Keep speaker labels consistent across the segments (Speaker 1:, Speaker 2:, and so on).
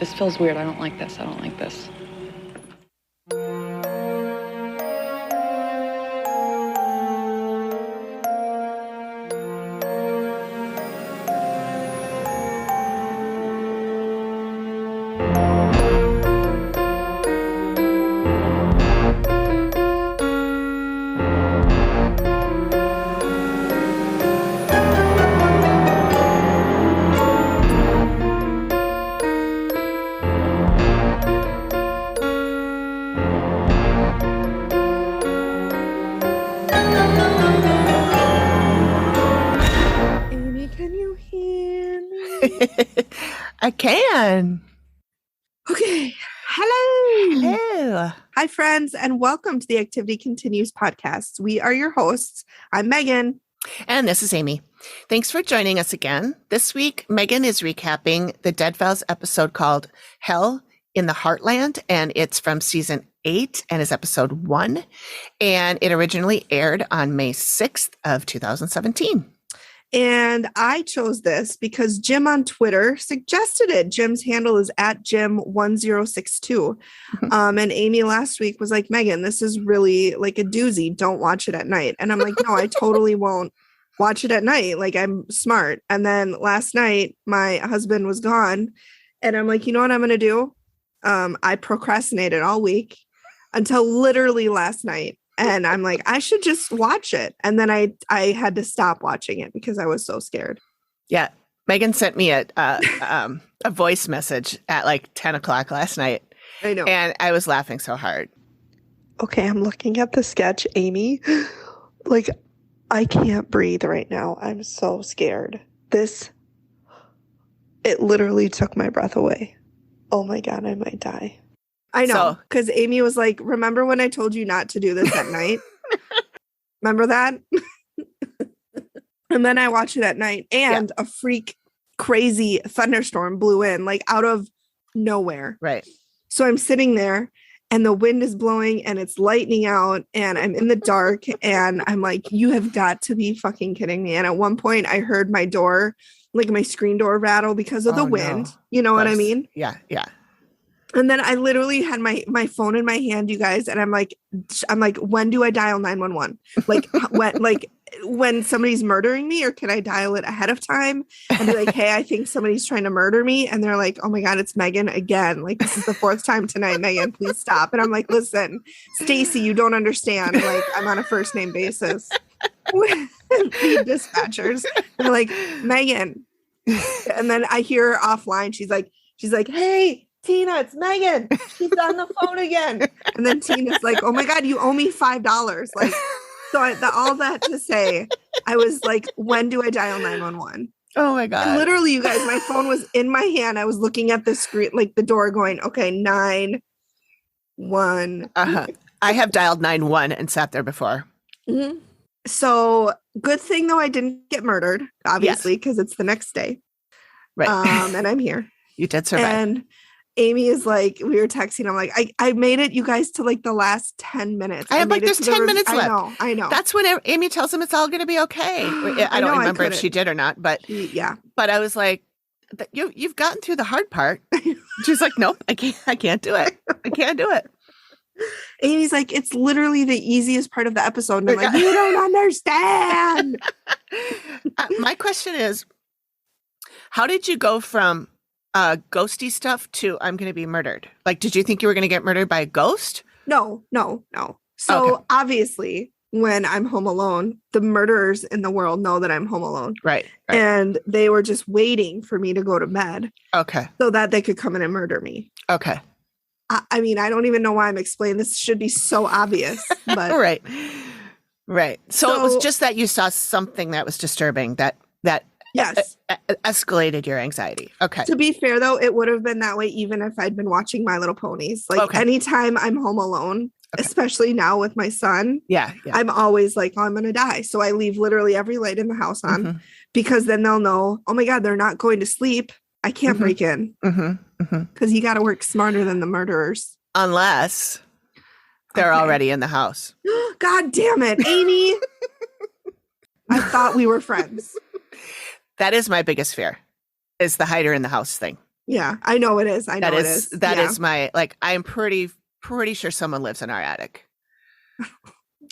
Speaker 1: This feels weird. I don't like this. I don't like this.
Speaker 2: I can.
Speaker 3: Okay. Hello.
Speaker 2: Hello.
Speaker 3: Hi, friends, and welcome to the Activity Continues podcast. We are your hosts. I'm Megan.
Speaker 2: And this is Amy. Thanks for joining us again. This week, Megan is recapping the Dead Files episode called Hell in the Heartland, and it's from season 8 and is episode 1. And it originally aired on May 6th of 2017.
Speaker 3: And I chose this because Jim on Twitter suggested it. Jim's handle is at Jim1062. And Amy last week was like, Megan, this is really like a doozy. Don't watch it at night. And I'm like, no, I totally won't watch it at night. Like, I'm smart. And then last night, my husband was gone. And I'm like, you know what I'm going to do? I procrastinated all week until literally last night. And I'm like, I should just watch it. And then I had to stop watching it because I was so scared.
Speaker 2: Yeah. Megan sent me a voice message at like 10 o'clock last night.
Speaker 3: I know.
Speaker 2: And I was laughing so hard.
Speaker 3: Okay, I'm looking at the sketch, Amy. Like, I can't breathe right now. I'm so scared. It literally took my breath away. Oh my God, I might die. I know, because Amy was like, remember when I told you not to do this at night? Remember that? And then I watched it at night, and a freak crazy thunderstorm blew in, like out of nowhere.
Speaker 2: Right.
Speaker 3: So I'm sitting there, and the wind is blowing, and it's lightning out, and I'm in the dark, and I'm like, you have got to be fucking kidding me. And at one point, I heard my door, like my screen door rattle because of the wind. No. You know what I mean?
Speaker 2: Yeah, yeah.
Speaker 3: And then I literally had my phone in my hand, you guys, and I'm like, when do I dial 911? Like, when somebody's murdering me, or can I dial it ahead of time and be like, hey, I think somebody's trying to murder me? And they're like, oh my God, it's Megan again. Like, this is the 4th time tonight, Megan, please stop. And I'm like, listen, Stacy, you don't understand. Like, I'm on a first name basis with the dispatchers. And they're like, Megan. And then I hear her offline. She's like, hey, Tina, it's Megan. She's on the phone again. And then Tina's like, oh my God, you owe me $5. Like, so all that to say, I was like, when do I dial 911?
Speaker 2: Oh my God.
Speaker 3: And literally, you guys, my phone was in my hand. I was looking at the screen, like the door going, okay, 911.
Speaker 2: I have dialed 911 and sat there before.
Speaker 3: Mm-hmm. So good thing though, I didn't get murdered, obviously, because it's the next day.
Speaker 2: Right.
Speaker 3: And I'm here.
Speaker 2: You did survive.
Speaker 3: And Amy is like, we were texting. I'm like, I made it, you guys, to like the last 10 minutes.
Speaker 2: I have like, there's 10 minutes left.
Speaker 3: I know.
Speaker 2: That's when Amy tells him it's all going to be okay. I don't remember if she did or not, but
Speaker 3: yeah.
Speaker 2: But I was like, you've gotten through the hard part. She's like, nope, I can't do it. I can't do it.
Speaker 3: Amy's like, it's literally the easiest part of the episode. And I'm like, you don't understand.
Speaker 2: My question is, how did you go from ghosty stuff to I'm going to be murdered? Like, did you think you were going to get murdered by a ghost?
Speaker 3: No. So obviously, when I'm home alone, the murderers in the world know that I'm home alone.
Speaker 2: Right.
Speaker 3: And they were just waiting for me to go to bed.
Speaker 2: Okay.
Speaker 3: So that they could come in and murder me.
Speaker 2: Okay.
Speaker 3: I mean, I don't even know why I'm explaining this. Should be so obvious. But
Speaker 2: Right. So it was just that you saw something that was disturbing that
Speaker 3: yes,
Speaker 2: escalated your anxiety. Okay.
Speaker 3: To be fair, though, it would have been that way even if I'd been watching My Little Ponies. Like anytime I'm home alone, especially now with my son, I'm always like, oh, I'm going to die. So I leave literally every light in the house on because then they'll know, oh my God, they're not going to sleep. I can't break in because you got to work smarter than the murderers.
Speaker 2: Unless they're already in the house.
Speaker 3: God damn it, Amy. I thought we were friends.
Speaker 2: That is my biggest fear, is the hider in the house thing.
Speaker 3: Yeah, I know it is. I know
Speaker 2: That
Speaker 3: it
Speaker 2: is
Speaker 3: is.
Speaker 2: that
Speaker 3: Yeah.
Speaker 2: is my like. I'm pretty sure someone lives in our attic,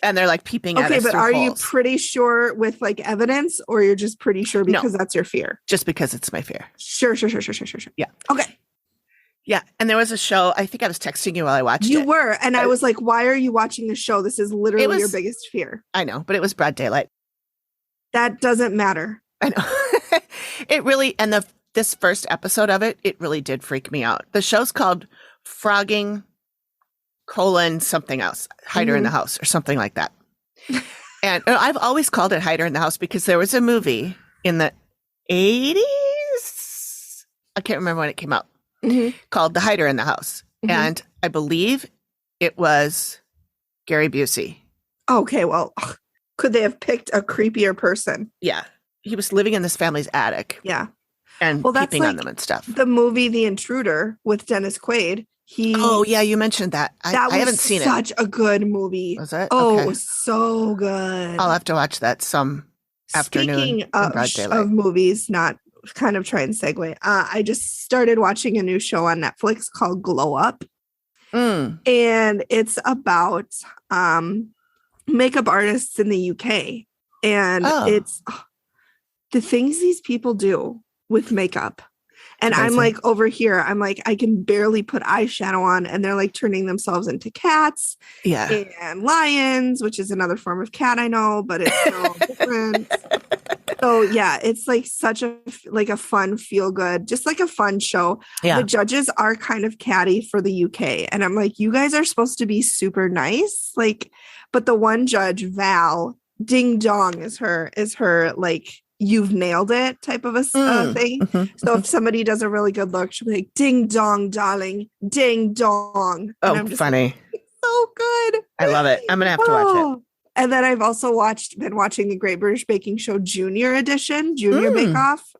Speaker 2: and they're like peeping at
Speaker 3: Okay,
Speaker 2: us
Speaker 3: but
Speaker 2: through
Speaker 3: are you
Speaker 2: holes.
Speaker 3: pretty sure with like evidence, or you're just pretty sure
Speaker 2: No.
Speaker 3: because that's your fear?
Speaker 2: Just because it's my fear.
Speaker 3: Sure.
Speaker 2: Yeah.
Speaker 3: Okay.
Speaker 2: Yeah, and there was a show. I think I was texting you while I watched
Speaker 3: You
Speaker 2: it.
Speaker 3: were, and I was like, "Why are you watching the show? This is literally your
Speaker 2: was-
Speaker 3: biggest fear."
Speaker 2: I know, but it was broad daylight.
Speaker 3: That doesn't matter.
Speaker 2: I know. It really, and this first episode of it, it really did freak me out. The show's called Frogging : something else, Hider in the House or something like that. And I've always called it Hider in the House because there was a movie in the 80s. I can't remember when it came out, called The Hider in the House. And I believe it was Gary Busey.
Speaker 3: Okay, well, could they have picked a creepier person?
Speaker 2: Yeah. He was living in this family's attic.
Speaker 3: Yeah.
Speaker 2: And
Speaker 3: Well, that's
Speaker 2: peeping on
Speaker 3: like
Speaker 2: them and stuff.
Speaker 3: The movie The Intruder with Dennis Quaid.
Speaker 2: Oh, yeah, you mentioned that. I haven't seen it.
Speaker 3: Such a good movie.
Speaker 2: Was it?
Speaker 3: Oh,
Speaker 2: Okay.
Speaker 3: it was so good.
Speaker 2: I'll have to watch that some afternoon.
Speaker 3: Speaking
Speaker 2: in broad daylight.
Speaker 3: of movies, not kind of try and segue. I just started watching a new show on Netflix called Glow Up. And it's about makeup artists in the UK. And it's the things these people do with makeup. And
Speaker 2: Amazing.
Speaker 3: I'm like over here, I'm like, I can barely put eyeshadow on, and they're like turning themselves into cats and lions, which is another form of cat, I know, but it's so different. So yeah, it's like such a fun, feel good, just like a fun show.
Speaker 2: Yeah.
Speaker 3: The judges are kind of catty for the UK. And I'm like, you guys are supposed to be super nice. Like, but the one judge, Val, ding dong is her like, you've nailed it type of a thing. So if somebody does a really good look, she'll be like, ding dong, darling, ding dong.
Speaker 2: Oh,
Speaker 3: and I'm just
Speaker 2: funny.
Speaker 3: like, it's so good.
Speaker 2: I love it. I'm going to have to watch it.
Speaker 3: And then I've also been watching the Great British Baking Show Junior Edition, Junior Bake Off.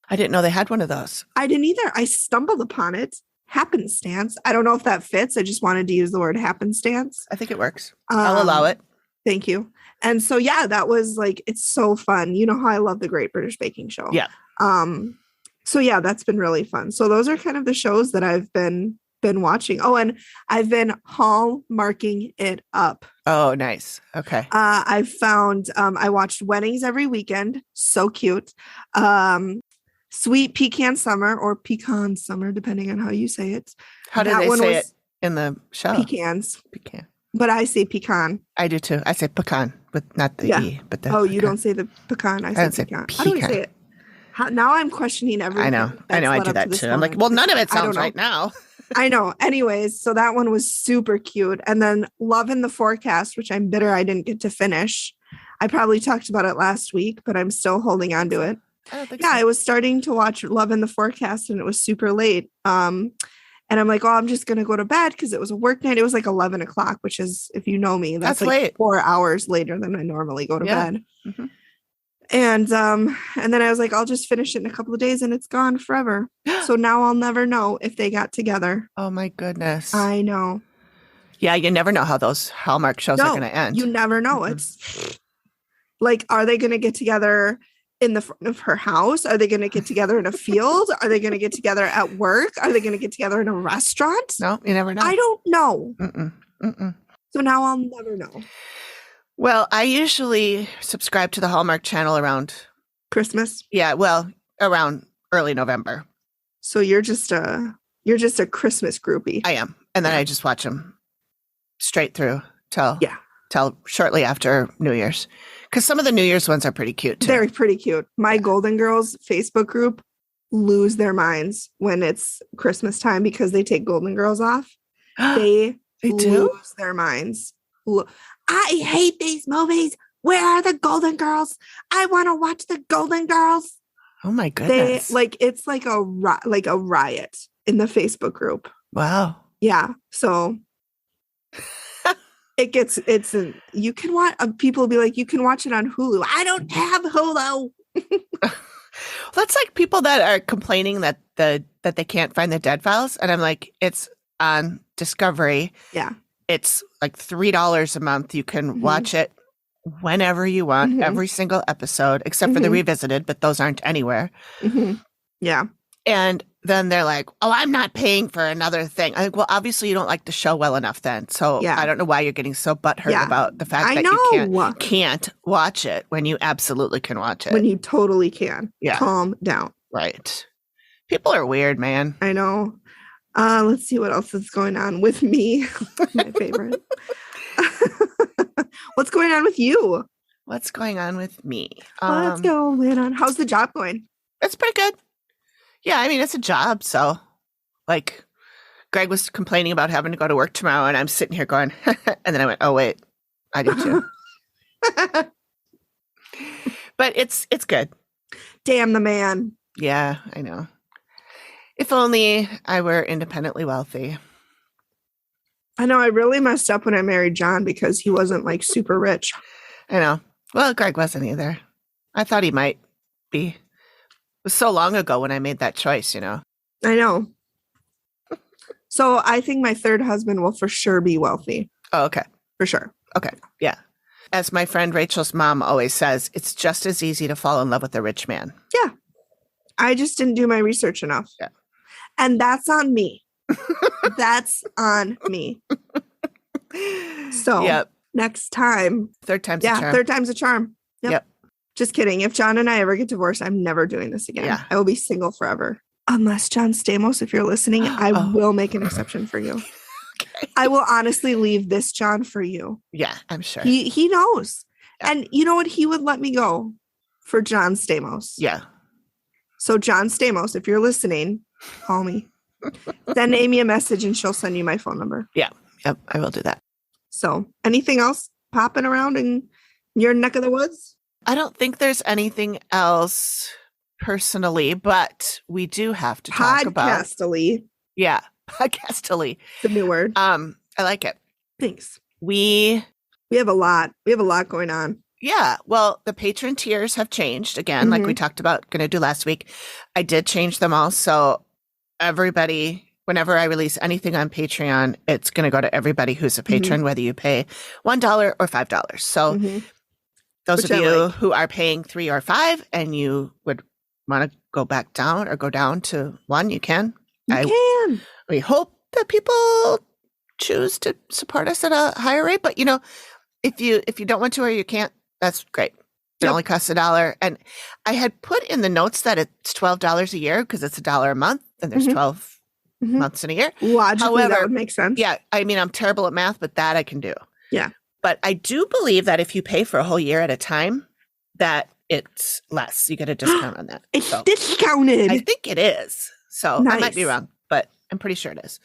Speaker 2: I didn't know they had one of those.
Speaker 3: I didn't either. I stumbled upon it. Happenstance. I don't know if that fits. I just wanted to use the word happenstance.
Speaker 2: I think it works. I'll allow it.
Speaker 3: Thank you. And so, yeah, that was like, it's so fun. You know how I love the Great British Baking Show.
Speaker 2: Yeah.
Speaker 3: So yeah, that's been really fun. So those are kind of the shows that I've been watching. Oh, and I've been hallmarking it up.
Speaker 2: Oh, nice. Okay.
Speaker 3: I've found, I watched Weddings Every Weekend. So cute. Sweet Pecan Summer or Pecan Summer, depending on how you say it.
Speaker 2: How do they say it in the show?
Speaker 3: Pecans.
Speaker 2: Pecan.
Speaker 3: But I say pecan.
Speaker 2: I do too. I say pecan, but not the E. But the
Speaker 3: you don't say the pecan. I say pecan. How do we say it? Now I'm questioning everything.
Speaker 2: I know. I do that too. I'm like, well, none of it sounds right now.
Speaker 3: I know. Anyways, so that one was super cute. And then Love in the Forecast, which I'm bitter I didn't get to finish. I probably talked about it last week, but I'm still holding on to it.
Speaker 2: I don't think
Speaker 3: Yeah,
Speaker 2: so.
Speaker 3: I was starting to watch Love in the Forecast and it was super late. And I'm like, oh, I'm just going to go to bed because it was a work night. It was like 11 o'clock, which is, if you know me, that's like
Speaker 2: late.
Speaker 3: 4 hours later than I normally go to bed.
Speaker 2: Mm-hmm.
Speaker 3: And then I was like, I'll just finish it in a couple of days and it's gone forever. So now I'll never know if they got together.
Speaker 2: Oh my goodness.
Speaker 3: I know.
Speaker 2: Yeah, you never know how those Hallmark shows are going to end.
Speaker 3: You never know. It's like, are they going to get together in the front of her house? Are they going to get together in a field? Are they going to get together at work? Are they going to get together in a restaurant?
Speaker 2: No, you never know.
Speaker 3: I don't know.
Speaker 2: Mm-mm.
Speaker 3: So now I'll never know.
Speaker 2: Well, I usually subscribe to the Hallmark channel around
Speaker 3: Christmas.
Speaker 2: Yeah, well, around early November.
Speaker 3: So you're just a Christmas groupie.
Speaker 2: I am. And then I just watch them straight through till shortly after New Year's. Because some of the New Year's ones are pretty cute too.
Speaker 3: They're pretty cute. My Golden Girls Facebook group lose their minds when it's Christmas time because they take Golden Girls off. They
Speaker 2: do?
Speaker 3: lose their minds. I hate these movies. Where are the Golden Girls? I want to watch the Golden Girls.
Speaker 2: Oh my goodness.
Speaker 3: It's like a riot in the Facebook group.
Speaker 2: Wow.
Speaker 3: Yeah. So you can watch, people will be like, you can watch it on Hulu. I don't have Hulu.
Speaker 2: That's like people that are complaining that they can't find the Dead Files. And I'm like, it's on Discovery.
Speaker 3: Yeah.
Speaker 2: It's like $3 a month. You can watch it whenever you want, every single episode, except for the revisited, but those aren't anywhere.
Speaker 3: Yeah.
Speaker 2: And then they're like, oh, I'm not paying for another thing. I'm like, well, obviously you don't like the show well enough then. So
Speaker 3: Yeah.
Speaker 2: I don't know why you're getting so butthurt
Speaker 3: Yeah.
Speaker 2: about the fact
Speaker 3: I
Speaker 2: that
Speaker 3: know.
Speaker 2: you can't watch it when you absolutely can watch it.
Speaker 3: When you totally can.
Speaker 2: Yeah.
Speaker 3: Calm down.
Speaker 2: Right. People are weird, man.
Speaker 3: I know. Let's see what else is going on with me. My favorite. What's going on with you?
Speaker 2: What's going on with me?
Speaker 3: What's going on? How's the job going?
Speaker 2: It's pretty good. Yeah, I mean, it's a job. So, like, Greg was complaining about having to go to work tomorrow, and I'm sitting here going, and then I went, oh, wait, I do too. But it's good.
Speaker 3: Damn the man.
Speaker 2: Yeah, I know. If only I were independently wealthy.
Speaker 3: I know I really messed up when I married John because he wasn't like super rich.
Speaker 2: I know. Well, Greg wasn't either. I thought he might be. It was so long ago when I made that choice, you know.
Speaker 3: I know. So I think my third husband will for sure be wealthy.
Speaker 2: Oh, okay.
Speaker 3: For sure.
Speaker 2: Okay. Yeah. As my friend Rachel's mom always says, it's just as easy to fall in love with a rich man.
Speaker 3: Yeah. I just didn't do my research enough.
Speaker 2: Yeah.
Speaker 3: And that's on me. That's on me. So
Speaker 2: yep.
Speaker 3: Next time.
Speaker 2: Third time's a charm.
Speaker 3: Third time's a charm. Yep. Just kidding. If John and I ever get divorced, I'm never doing this again.
Speaker 2: Yeah.
Speaker 3: I will be single forever. Unless John Stamos, if you're listening, I will make an exception for you.
Speaker 2: Okay.
Speaker 3: I will honestly leave this John for you.
Speaker 2: Yeah, I'm sure.
Speaker 3: He knows.
Speaker 2: Yeah.
Speaker 3: And you know what? He would let me go for John Stamos.
Speaker 2: Yeah.
Speaker 3: So John Stamos, if you're listening, call me. Send Amy a message and she'll send you my phone number.
Speaker 2: Yeah. Yep. I will do that.
Speaker 3: So anything else popping around in your neck of the woods?
Speaker 2: I don't think there's anything else personally, but we do have to talk about
Speaker 3: Podcastily.
Speaker 2: Yeah. Podcastily.
Speaker 3: The new word.
Speaker 2: I like it.
Speaker 3: Thanks.
Speaker 2: We
Speaker 3: have a lot. We have a lot going on.
Speaker 2: Yeah. Well, the Patron Tiers have changed again, like we talked about, going to do last week. I did change them all. So everybody, whenever I release anything on Patreon, it's going to go to everybody who's a patron, whether you pay $1 or $5. So those
Speaker 3: Which
Speaker 2: of
Speaker 3: I
Speaker 2: you
Speaker 3: like.
Speaker 2: who are paying $3 or $5 and you would want to go back down or go down to $1, you can. We hope that people choose to support us at a higher rate. But, you know, if you don't want to or you can't, that's great. It only costs $1. And I had put in the notes that it's $12 a year because it's $1 a month and there's 12 months in a year.
Speaker 3: Logically,
Speaker 2: However,
Speaker 3: that would make sense.
Speaker 2: Yeah. I mean, I'm terrible at math, but that I can do.
Speaker 3: Yeah.
Speaker 2: But I do believe that if you pay for a whole year at a time, that it's less. You get a discount on that.
Speaker 3: It's
Speaker 2: So
Speaker 3: discounted.
Speaker 2: I think it is. So I might be wrong, but I'm pretty sure it is.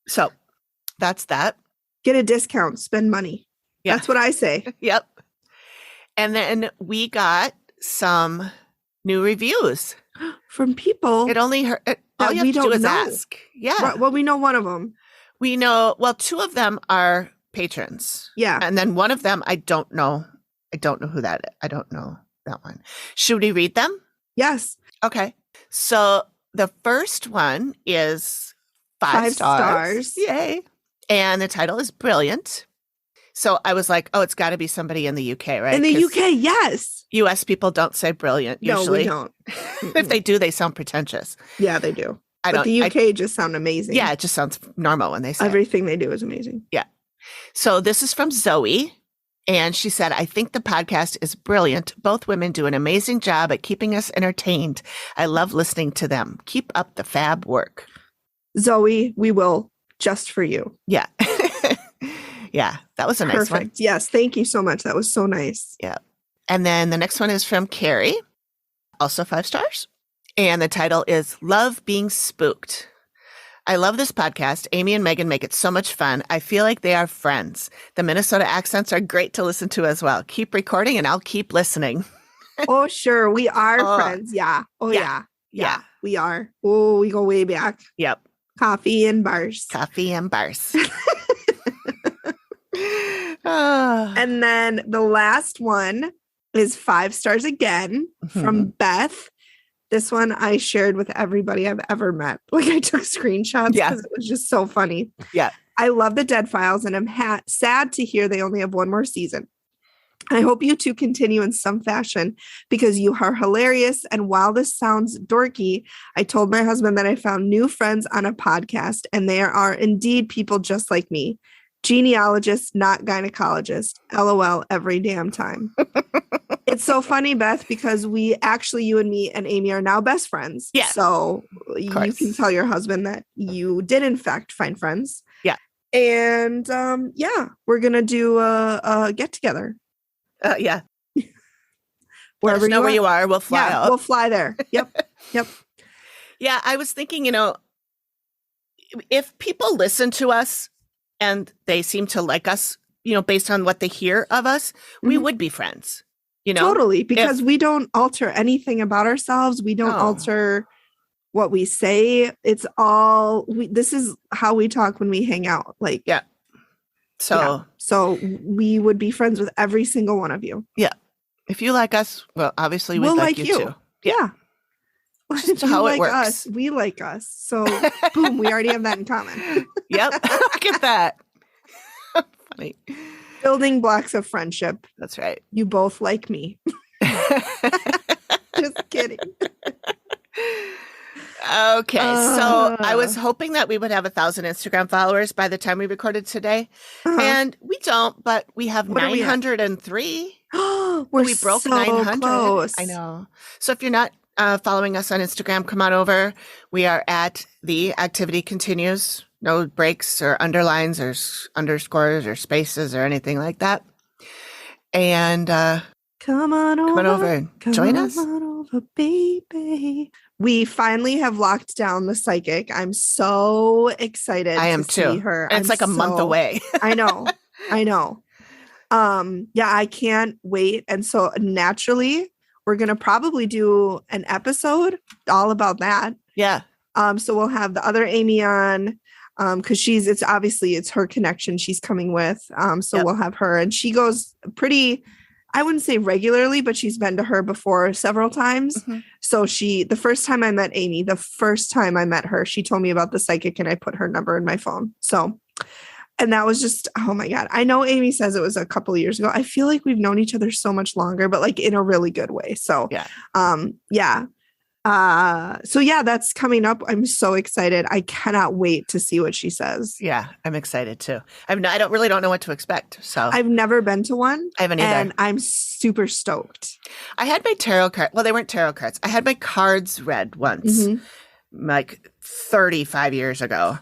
Speaker 2: So that's that.
Speaker 3: Get a discount. Spend money.
Speaker 2: Yeah.
Speaker 3: That's what I say.
Speaker 2: Yep. And then we got some new reviews
Speaker 3: From people
Speaker 2: It only hurt. All you have
Speaker 3: we
Speaker 2: to do
Speaker 3: don't
Speaker 2: is
Speaker 3: know.
Speaker 2: ask. Yeah.
Speaker 3: Well, we know one of them.
Speaker 2: We know. Well, 2 of them are patrons.
Speaker 3: Yeah.
Speaker 2: And then one of them, I don't know. I don't know who that is. I don't know that one. Should we read them?
Speaker 3: Yes.
Speaker 2: Okay. So the first one is 5 stars. Yay. And the title is Brilliant. So I was like, oh, it's got to be somebody in the UK, right?
Speaker 3: In the UK, yes.
Speaker 2: US people don't say brilliant usually.
Speaker 3: No, we don't.
Speaker 2: If they do, they sound pretentious.
Speaker 3: Yeah, they do.
Speaker 2: I
Speaker 3: But
Speaker 2: don't.
Speaker 3: the UK just sound amazing.
Speaker 2: Yeah, it just sounds normal when they say it.
Speaker 3: Everything they do is amazing.
Speaker 2: Yeah. So this is from Zoe. And she said, I think the podcast is brilliant. Both women do an amazing job at keeping us entertained. I love listening to them. Keep up the fab work.
Speaker 3: Zoe, we will just for you.
Speaker 2: Yeah. Yeah. That was a nice
Speaker 3: Perfect.
Speaker 2: one.
Speaker 3: Yes. Thank you so much. That was so nice.
Speaker 2: Yeah. And then the next one is from Carrie, also 5 stars. And the title is Love Being Spooked. I love this podcast. Amy and Megan make it so much fun. I feel like they are friends. The Minnesota accents are great to listen to as well. Keep recording and I'll keep listening.
Speaker 3: Oh, sure. We are
Speaker 2: Oh.
Speaker 3: friends. Yeah. Oh,
Speaker 2: Yeah.
Speaker 3: yeah. We are. Oh, we go way back.
Speaker 2: Yep.
Speaker 3: Coffee and bars.
Speaker 2: Coffee and bars. Oh.
Speaker 3: And then the last one is 5 stars again from Beth. This one I shared with everybody I've ever met. Like I took screenshots
Speaker 2: Yeah.
Speaker 3: because it was just so funny.
Speaker 2: Yeah.
Speaker 3: I love the Dead Files and I'm sad to hear they only have one more season. I hope you two continue in some fashion because you are hilarious. And while this sounds dorky, I told my husband that I found new friends on a podcast, and there are indeed people just like me. Genealogist, not gynecologist. LOL every damn time. It's so funny, Beth, because you and me and Amy are now best friends.
Speaker 2: Yeah.
Speaker 3: So you can tell your husband that you did in fact find friends.
Speaker 2: Yeah.
Speaker 3: And we're going to do a get together.
Speaker 2: Yeah.
Speaker 3: Wherever
Speaker 2: you are, we'll fly out.
Speaker 3: We'll fly there. Yep. Yep.
Speaker 2: Yeah. I was thinking, if people listen to us and they seem to like us, based on what they hear of us, we would be friends,
Speaker 3: Totally. Because we don't alter anything about ourselves. We don't alter what we say. It's all, this is how we talk when we hang out. Like,
Speaker 2: yeah.
Speaker 3: So we would be friends with every single one of you.
Speaker 2: Yeah. If you like us, well, obviously we'd like you too.
Speaker 3: Yeah.
Speaker 2: Just how it works.
Speaker 3: Us, we like us. So boom, we already have that in common.
Speaker 2: Yep. Look at that. Funny.
Speaker 3: Building blocks of friendship.
Speaker 2: That's right.
Speaker 3: You both like me. Just kidding.
Speaker 2: Okay. So I was hoping that we would have 1,000 Instagram followers by the time we recorded today. And we don't, but we have 903. We broke 900.
Speaker 3: Close.
Speaker 2: I know. So if you're not following us on Instagram, come on over. We are at The Activity Continues. No breaks or underlines or underscores or spaces or anything like that. And
Speaker 3: come on over
Speaker 2: and join us.
Speaker 3: Come on over, baby. We finally have locked down the psychic. I'm so excited.
Speaker 2: I am
Speaker 3: to
Speaker 2: too.
Speaker 3: See her.
Speaker 2: And it's like a month away.
Speaker 3: I know. I can't wait. And so naturally, we're going to probably do an episode all about that.
Speaker 2: Yeah.
Speaker 3: So we'll have the other Amy on because it's her connection she's coming with. We'll have her, and she goes pretty, I wouldn't say regularly, but she's been to her before several times. Mm-hmm. So the first time I met Amy, the first time I met her, she told me about the psychic and I put her number in my phone. So, and that was just, oh my God. I know Amy says it was a couple of years ago. I feel like we've known each other so much longer, but like in a really good way. So, that's coming up. I'm so excited. I cannot wait to see what she says.
Speaker 2: Yeah, I'm excited too. I don't know what to expect. So
Speaker 3: I've never been to one.
Speaker 2: I haven't either.
Speaker 3: And I'm super stoked.
Speaker 2: I had my tarot card. Well, they weren't tarot cards. I had my cards read once, like 35 years ago.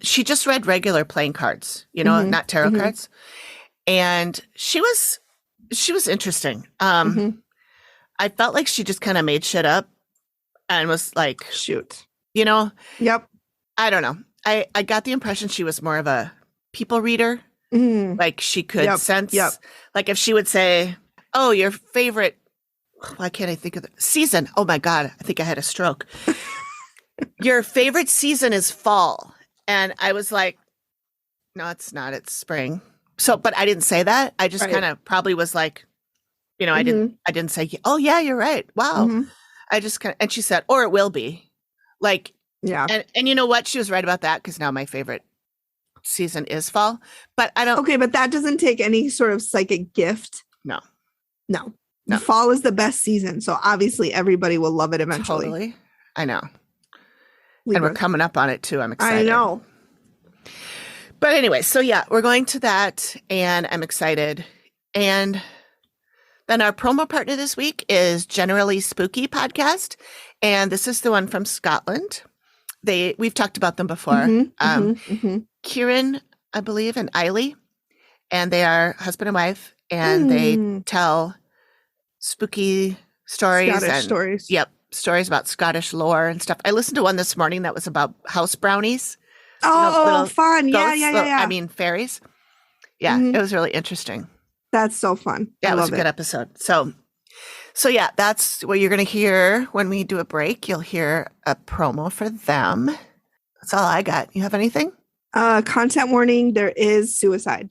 Speaker 2: She just read regular playing cards, not tarot cards. And she was interesting. I felt like she just kind of made shit up. And was like,
Speaker 3: shoot,
Speaker 2: Yep. I don't know. I got the impression she was more of a people reader. Like she could sense, like if she would say, oh, your favorite, why can't I think of the season? Oh my God. I think I had a stroke. Your favorite season is fall. And I was like, no, it's not. It's spring. So, but I didn't say that. I just kind of probably was like, I didn't say, oh yeah, you're right. Wow. I just and she said, or it will be. Like, yeah. And you know what? She was right about that because now my favorite season is fall. But I don't.
Speaker 3: Okay, but that doesn't take any sort of psychic gift.
Speaker 2: No.
Speaker 3: Fall is the best season. So obviously everybody will love it eventually.
Speaker 2: Totally. I know. And we're coming up on it too. I'm excited.
Speaker 3: I know.
Speaker 2: But anyway, so yeah, we're going to that and I'm excited. And then our promo partner this week is Generally Spooky Podcast. And this is the one from Scotland. We've talked about them before. Kieran, I believe, and Eiley. And they are husband and wife. And they tell spooky stories.
Speaker 3: Scottish stories.
Speaker 2: Yep. Stories about Scottish lore and stuff. I listened to one this morning that was about house brownies.
Speaker 3: Oh, fun.
Speaker 2: Ghosts,
Speaker 3: Yeah.
Speaker 2: I mean, fairies. Yeah, it was really interesting.
Speaker 3: That's so fun.
Speaker 2: Yeah, it was a good episode. So yeah, that's what you're going to hear when we do a break. You'll hear a promo for them. That's all I got. You have anything?
Speaker 3: Content warning. There is suicide.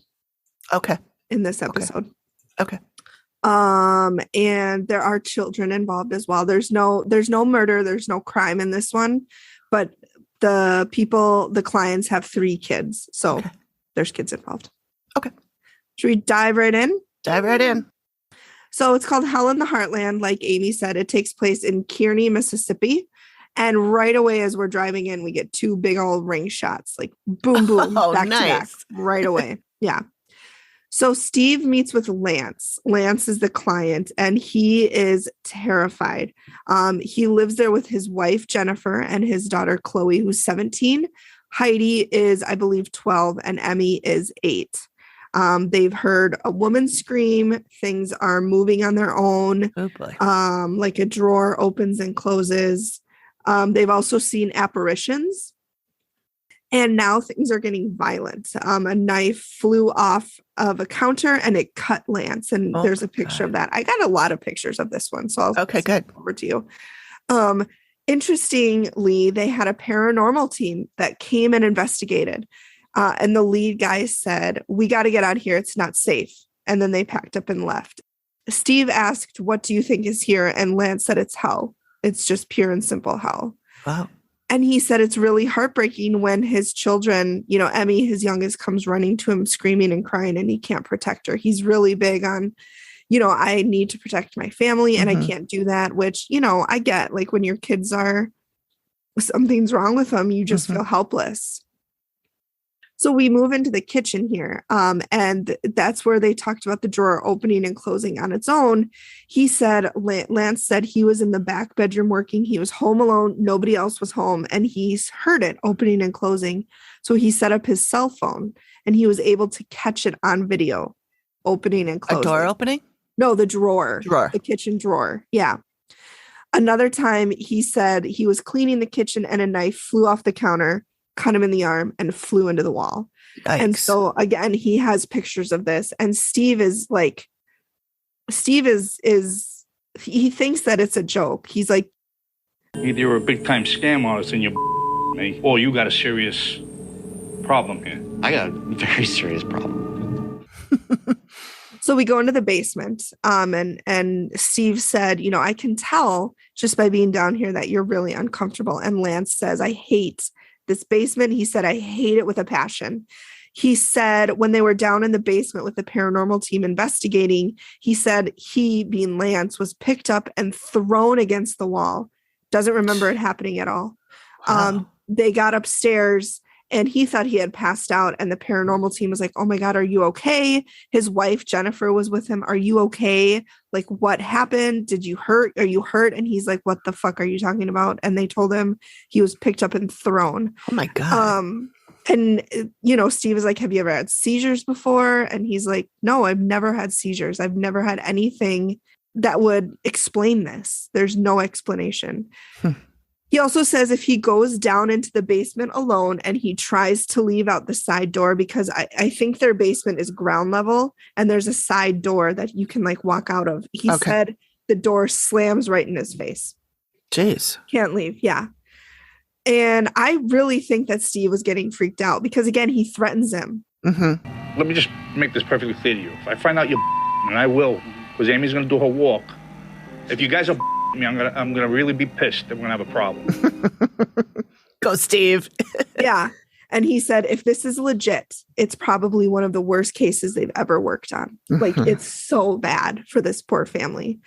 Speaker 2: Okay.
Speaker 3: In this episode.
Speaker 2: Okay.
Speaker 3: And there are children involved as well. There's no murder. There's no crime in this one, but the clients have 3 kids. So there's kids involved.
Speaker 2: Okay.
Speaker 3: Should we dive right in?
Speaker 2: Dive right in.
Speaker 3: So it's called Hell in the Heartland. Like Amy said, it takes place in Kearney, Mississippi. And right away, as we're driving in, we get 2 big old ring shots, like boom, boom, back to back, right away. Yeah. So Steve meets with Lance. Lance is the client, and he is terrified. He lives there with his wife, Jennifer, and his daughter, Chloe, who's 17. Heidi is, I believe, 12, and Emmy is 8. They've heard a woman scream. Things are moving on their own.
Speaker 2: Oh boy.
Speaker 3: Like a drawer opens and closes. They've also seen apparitions. And now things are getting violent. A knife flew off of a counter and it cut Lance. And there's a picture of that. I got a lot of pictures of this one. So I'll
Speaker 2: good.
Speaker 3: send it over to you. Interestingly, they had a paranormal team that came and investigated. And the lead guy said, "We got to get out of here. It's not safe." And then they packed up and left. Steve asked, "What do you think is here?" And Lance said, "It's hell. It's just pure and simple hell."
Speaker 2: Wow.
Speaker 3: And he said it's really heartbreaking when his children, Emmy, his youngest, comes running to him screaming and crying and he can't protect her. He's really big on, I need to protect my family and I can't do that, which, I get, like when your kids something's wrong with them, you just feel helpless. So we move into the kitchen here. And that's where they talked about the drawer opening and closing on its own. He said, Lance said he was in the back bedroom working. He was home alone. Nobody else was home. And he's heard it opening and closing. So he set up his cell phone and he was able to catch it on video, opening and closing.
Speaker 2: A door opening?
Speaker 3: No, the drawer. The kitchen drawer. Yeah. Another time he said he was cleaning the kitchen and a knife flew off the counter, cut him in the arm and flew into the wall. Yikes. And so again, he has pictures of this. And Steve is he thinks that it's a joke. He's like,
Speaker 4: either you're a big time scam artist and you're me, or you got a serious problem here.
Speaker 5: I got a very serious problem.
Speaker 3: So we go into the basement, and Steve said, I can tell just by being down here that you're really uncomfortable. And Lance says, I hate this basement. He said, I hate it with a passion. He said when they were down in the basement with the paranormal team investigating, he said he, being Lance, was picked up and thrown against the wall. Doesn't remember it happening at all. Wow. They got upstairs and he thought he had passed out. And the paranormal team was like, "Oh my God, are you okay?" His wife, Jennifer, was with him. "Are you okay? Like, what happened? Did you hurt? Are you hurt?" And he's like, "What the fuck are you talking about?" And they told him he was picked up and thrown.
Speaker 2: Oh my God.
Speaker 3: And, Steve is like, "Have you ever had seizures before?" And he's like, "No, I've never had seizures. I've never had anything that would explain this. There's no explanation." He also says if he goes down into the basement alone and he tries to leave out the side door, because I think their basement is ground level and there's a side door that you can walk out of. He said the door slams right in his face.
Speaker 2: Jeez.
Speaker 3: Can't leave. Yeah. And I really think that Steve was getting freaked out because, again, he threatens him.
Speaker 4: Let me just make this perfectly clear to you. If I find out you're and I will, because Amy's going to do her walk, if you guys are me, I'm gonna really be pissed and we're gonna have a problem.
Speaker 2: Go, Steve.
Speaker 3: Yeah. And he said, if this is legit, it's probably one of the worst cases they've ever worked on. It's so bad for this poor family.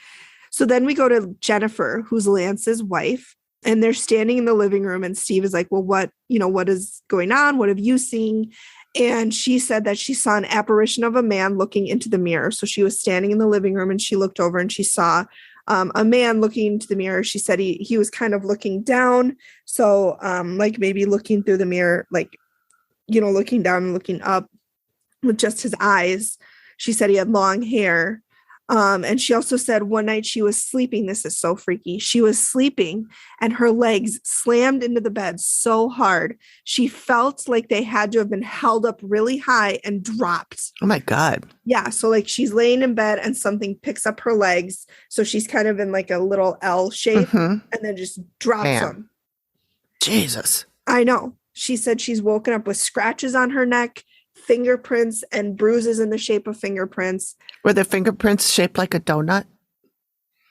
Speaker 3: So then we go to Jennifer, who's Lance's wife, and they're standing in the living room. And Steve is like, "Well, what is going on? What have you seen?" And she said that she saw an apparition of a man looking into the mirror. So she was standing in the living room and she looked over and she saw a man looking into the mirror. She said he was kind of looking down. So maybe looking through the mirror, looking down and looking up with just his eyes. She said he had long hair. And she also said one night she was sleeping. This is so freaky. She was sleeping and her legs slammed into the bed so hard. She felt like they had to have been held up really high and dropped.
Speaker 2: Oh my God.
Speaker 3: Yeah. So she's laying in bed and something picks up her legs. So she's kind of in a little L shape and then just drops them.
Speaker 2: Jesus.
Speaker 3: I know. She said she's woken up with scratches on her neck, fingerprints and bruises in the shape of fingerprints.
Speaker 2: Were the fingerprints shaped like a donut?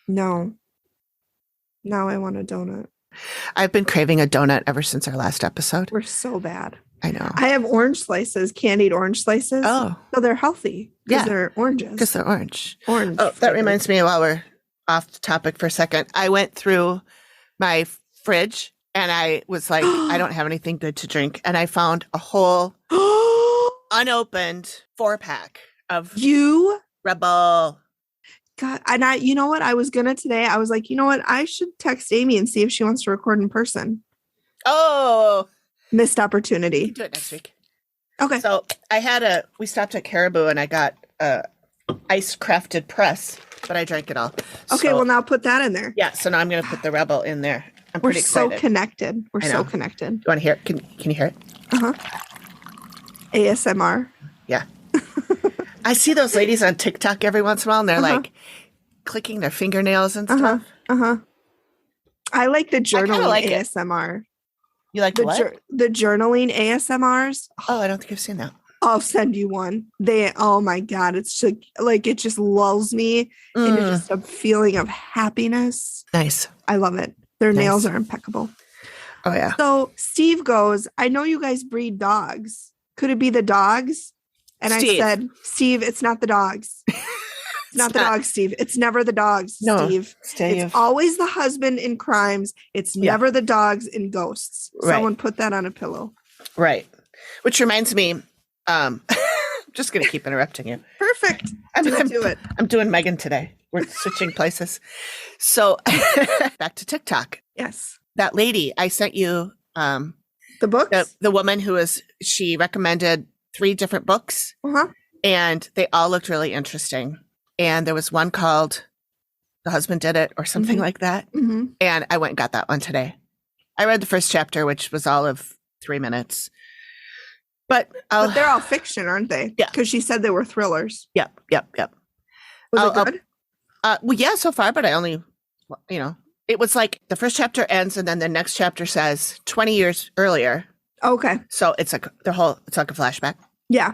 Speaker 3: No. Now I want a donut.
Speaker 2: I've been craving a donut ever since our last episode.
Speaker 3: We're so bad.
Speaker 2: I know.
Speaker 3: I have orange slices, candied orange slices.
Speaker 2: Oh.
Speaker 3: So they're healthy because
Speaker 2: Yeah.
Speaker 3: they're oranges.
Speaker 2: Because they're orange.
Speaker 3: Orange.
Speaker 2: Oh, that
Speaker 3: flavored.
Speaker 2: reminds me, while we're off the topic for a second, I went through my fridge and I was like, I don't have anything good to drink. And I found a whole unopened 4-pack of
Speaker 3: You
Speaker 2: Rebel.
Speaker 3: God, and you know what? I was gonna today. I was like, you know what? I should text Amy and see if she wants to record in person.
Speaker 2: Oh,
Speaker 3: Missed
Speaker 2: we
Speaker 3: opportunity.
Speaker 2: can do it next week.
Speaker 3: Okay.
Speaker 2: So we stopped at Caribou and I got a ice crafted press, but I drank it all.
Speaker 3: Okay.
Speaker 2: So,
Speaker 3: Well, now put that in there.
Speaker 2: yeah. So now I'm going to put the Rebel in there. I'm
Speaker 3: We're
Speaker 2: pretty
Speaker 3: so
Speaker 2: excited.
Speaker 3: connected. We're
Speaker 2: I
Speaker 3: so
Speaker 2: know.
Speaker 3: connected.
Speaker 2: You want to hear it? Can you hear it?
Speaker 3: ASMR.
Speaker 2: Yeah. I see those ladies on TikTok every once in a while and they're
Speaker 3: Uh-huh.
Speaker 2: like clicking their fingernails and stuff.
Speaker 3: I like the
Speaker 2: kinda
Speaker 3: journaling
Speaker 2: like it.
Speaker 3: ASMR.
Speaker 2: You like
Speaker 3: The
Speaker 2: what?
Speaker 3: the journaling ASMRs.
Speaker 2: Oh, I don't think I've seen that.
Speaker 3: I'll send you one. Oh my God. It's just, like, it just lulls me into just a feeling of happiness.
Speaker 2: Nice.
Speaker 3: I love it. Their
Speaker 2: Nice.
Speaker 3: nails are impeccable.
Speaker 2: Oh, yeah.
Speaker 3: So Steve goes, I know you guys breed dogs. Could it be the dogs? And
Speaker 2: Steve.
Speaker 3: I said, Steve, it's not the dogs. It's not the dogs, Steve. It's never the dogs,
Speaker 2: No,
Speaker 3: Steve.
Speaker 2: Steve.
Speaker 3: It's always the husband in crimes. It's
Speaker 2: Yeah.
Speaker 3: never the dogs in ghosts.
Speaker 2: Right.
Speaker 3: Someone put that on a pillow.
Speaker 2: Right. Which reminds me, I'm just going to keep interrupting you.
Speaker 3: Perfect. Do it.
Speaker 2: I'm doing Megan today. We're switching places. So back to TikTok.
Speaker 3: Yes.
Speaker 2: That lady, I sent you
Speaker 3: The books?
Speaker 2: the woman she recommended 3 different books
Speaker 3: Uh-huh.
Speaker 2: and they all looked really interesting. And there was one called The Husband Did It or something like that.
Speaker 3: Mm-hmm.
Speaker 2: And I went and got that one today. I read the first chapter, which was all of 3 minutes. But
Speaker 3: they're all fiction, aren't they?
Speaker 2: Yeah.
Speaker 3: Because she said they were thrillers.
Speaker 2: Yep.
Speaker 3: Was it good?
Speaker 2: Well, yeah, so far, but I only, it was like the first chapter ends and then the next chapter says 20 years earlier.
Speaker 3: Okay.
Speaker 2: So it's like it's like a flashback.
Speaker 3: Yeah.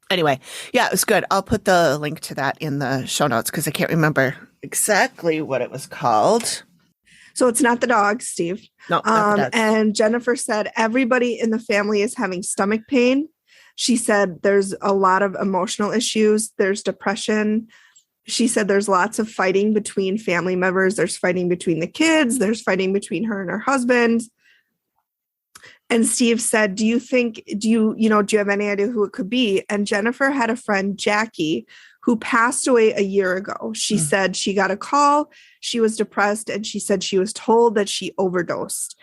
Speaker 2: Anyway, yeah, it was good. I'll put the link to that in the show notes because I can't remember exactly what it was called.
Speaker 3: So it's not the dogs, Steve.
Speaker 2: No, not the dogs.
Speaker 3: And Jennifer said everybody in the family is having stomach pain. She said there's a lot of emotional issues. There's depression. She said there's lots of fighting between family members. There's fighting between the kids. There's fighting between her and her husband. And Steve said, do you have any idea who it could be? And Jennifer had a friend, Jackie, who passed away a year ago. She said she got a call. She was depressed. And she said she was told that she overdosed.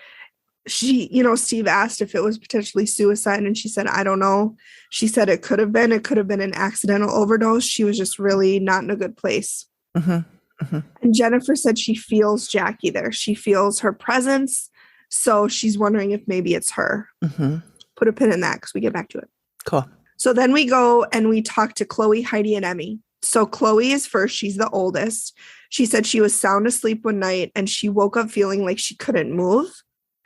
Speaker 3: Steve asked if it was potentially suicide. And she said, I don't know. She said it could have been an accidental overdose. She was just really not in a good place.
Speaker 2: Mm-hmm.
Speaker 3: And Jennifer said she feels Jackie there. She feels her presence. So she's wondering if maybe it's her.
Speaker 2: Mm-hmm.
Speaker 3: Put a pin in that because we get back to it.
Speaker 2: Cool.
Speaker 3: So then we go and we talk to Chloe, Heidi, and Emmy. So Chloe is first. She's the oldest. She said she was sound asleep one night and she woke up feeling like she couldn't move.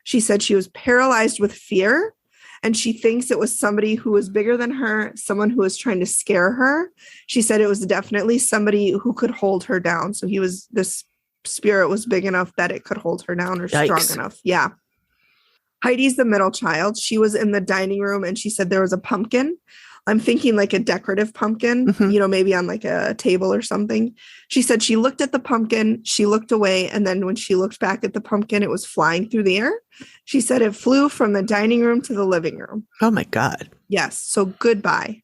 Speaker 3: She said she was paralyzed with fear and she thinks it was somebody who was bigger than her, someone who was trying to scare her. She said it was definitely somebody who could hold her down. So this spirit was big enough that it could hold her down or
Speaker 2: Yikes.
Speaker 3: strong enough. Yeah. Heidi's the middle child. She was in the dining room and she said there was a pumpkin. I'm thinking like a decorative pumpkin, maybe on like a table or something. She said she looked at the pumpkin, she looked away, and then when she looked back at the pumpkin, it was flying through the air. She said it flew from the dining room to the living room.
Speaker 2: Oh my God.
Speaker 3: Yes. So goodbye.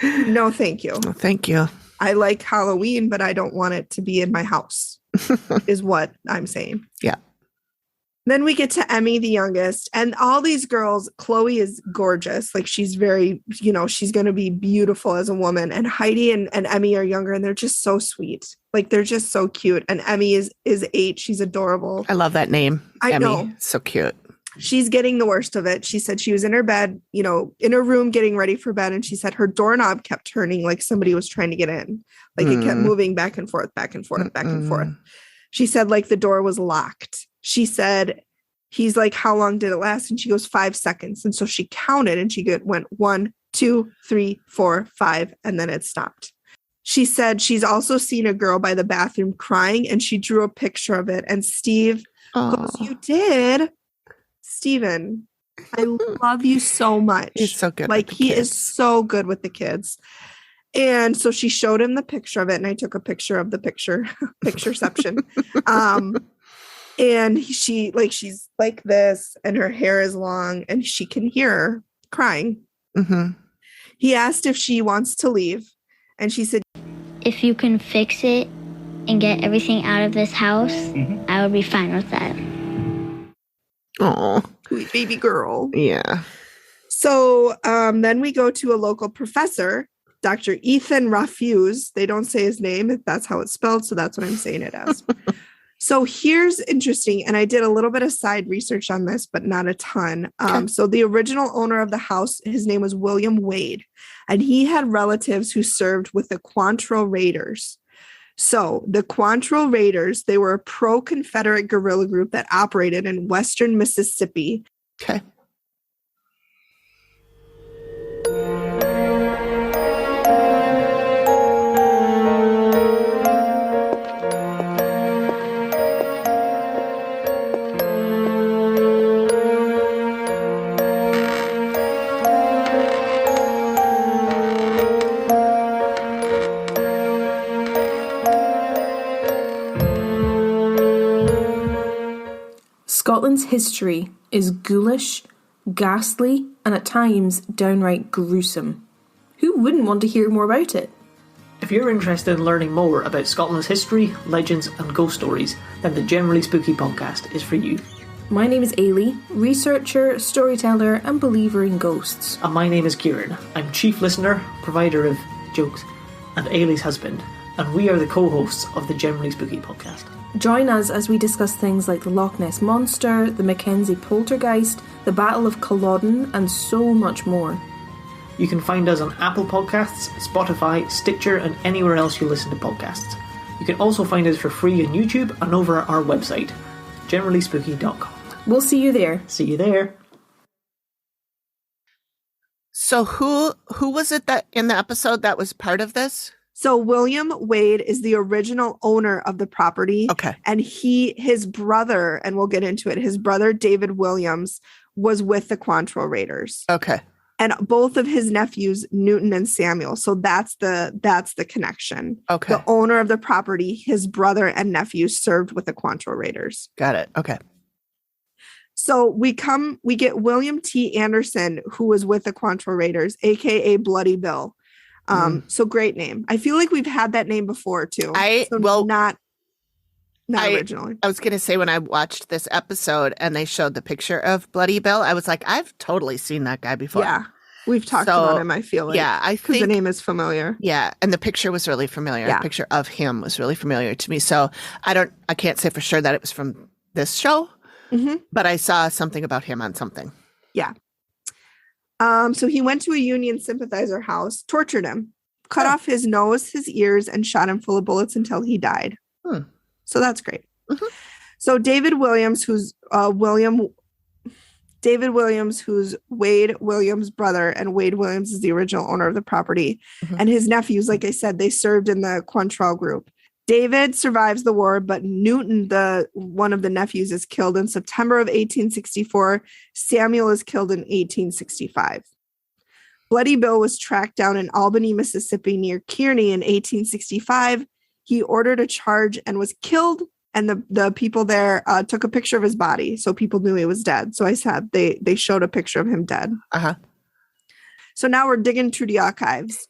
Speaker 3: No, thank you.
Speaker 2: Well, thank you.
Speaker 3: I like Halloween, but I don't want it to be in my house, is what I'm saying.
Speaker 2: Yeah.
Speaker 3: Then we get to Emmy, the youngest, and all these girls. Chloe is gorgeous. Like she's very, she's going to be beautiful as a woman. And Heidi and Emmy are younger and they're just so sweet. Like they're just so cute. And Emmy is 8. She's adorable.
Speaker 2: I love that name.
Speaker 3: I
Speaker 2: Emmy.
Speaker 3: know.
Speaker 2: So cute.
Speaker 3: She's getting the worst of it. She said she was in her bed, in her room getting ready for bed. And she said her doorknob kept turning like somebody was trying to get in. Like it kept moving back and forth, back and forth, back and forth. She said like the door was locked. She said, he's like, how long did it last? And she goes 5 seconds. And so she counted and she went 1, 2, 3, 4, 5. And then it stopped. She said she's also seen a girl by the bathroom crying and she drew a picture of it. And Steve goes, you did? Steven, I love you so much.
Speaker 2: He's so good.
Speaker 3: Like,
Speaker 2: with the
Speaker 3: he is
Speaker 2: kids.
Speaker 3: so good with the kids. And so she showed him the picture of it, and I took a picture of the pictureception. And she's like this, and her hair is long, and she can hear her crying.
Speaker 2: Mm-hmm.
Speaker 3: He asked if she wants to leave, and she said,
Speaker 6: if you can fix it and get everything out of this house, I would be fine with that.
Speaker 2: Oh,
Speaker 3: sweet baby girl.
Speaker 2: yeah.
Speaker 3: So then we go to a local professor, Dr. Ethan Rafuse. They don't say his name. That's how it's spelled. So that's what I'm saying it as. So here's interesting. And I did a little bit of side research on this, but not a ton. So the original owner of the house, his name was William Wade, and he had relatives who served with the Cuantro Raiders. So the Cuantro Raiders, they were a pro-Confederate guerrilla group that operated in western Mississippi.
Speaker 2: Okay.
Speaker 7: Scotland's history is ghoulish, ghastly, and at times downright gruesome. Who wouldn't want to hear more about it?
Speaker 8: If you're interested in learning more about Scotland's history, legends, and ghost stories, then the Generally Spooky podcast is for you.
Speaker 7: My name is Ailey, researcher, storyteller, and believer in ghosts.
Speaker 8: And my name is Kieran. I'm chief listener, provider of jokes, and Ailey's husband, and we are the co-hosts of the Generally Spooky podcast.
Speaker 7: Join us as we discuss things like the Loch Ness Monster, the Mackenzie Poltergeist, the Battle of Culloden, and so much more.
Speaker 8: You can find us on Apple Podcasts, Spotify, Stitcher, and anywhere else you listen to podcasts. You can also find us for free on YouTube and over at our website, generallyspooky.com.
Speaker 7: We'll see you there.
Speaker 8: See you there.
Speaker 2: So who was it that in the episode that was part of this?
Speaker 3: So William Wade is the original owner of the property.
Speaker 2: Okay.
Speaker 3: And his brother, and we'll get into it, his brother, David Williams, was with the Cuantro Raiders.
Speaker 2: Okay.
Speaker 3: And both of his nephews, Newton and Samuel. So that's the connection.
Speaker 2: Okay.
Speaker 3: The owner of the property, his brother and nephew served with the Cuantro Raiders.
Speaker 2: Got it. Okay.
Speaker 3: So we get William T. Anderson, who was with the Cuantro Raiders, aka Bloody Bill. So great name. I feel like we've had that name before too. Not originally.
Speaker 2: I was going to say, when I watched this episode and they showed the picture of Bloody Bill, I was like, I've totally seen that guy before.
Speaker 3: Yeah. We've talked about him, I feel like.
Speaker 2: Yeah, I think
Speaker 3: the name is familiar.
Speaker 2: Yeah, and the picture was really familiar.
Speaker 3: Yeah.
Speaker 2: The picture of him was really familiar to me. So I can't say for sure that it was from this show, but I saw something about him on something.
Speaker 3: Yeah. So he went to a Union sympathizer house, tortured him, cut off his nose, his ears, and shot him full of bullets until he died. So that's great. So David Williams, who's Wade Williams' brother, and Wade Williams is the original owner of the property, and his nephews, like I said, they served in the Cuantro group. David survives the war, but Newton, one of the nephews, is killed in September of 1864. Samuel is killed in 1865. Bloody Bill was tracked down in Albany, Mississippi, near Kearney in 1865. He ordered a charge and was killed, and the people there took a picture of his body, so people knew he was dead. So I said they showed a picture of him dead. So now we're digging through the archives.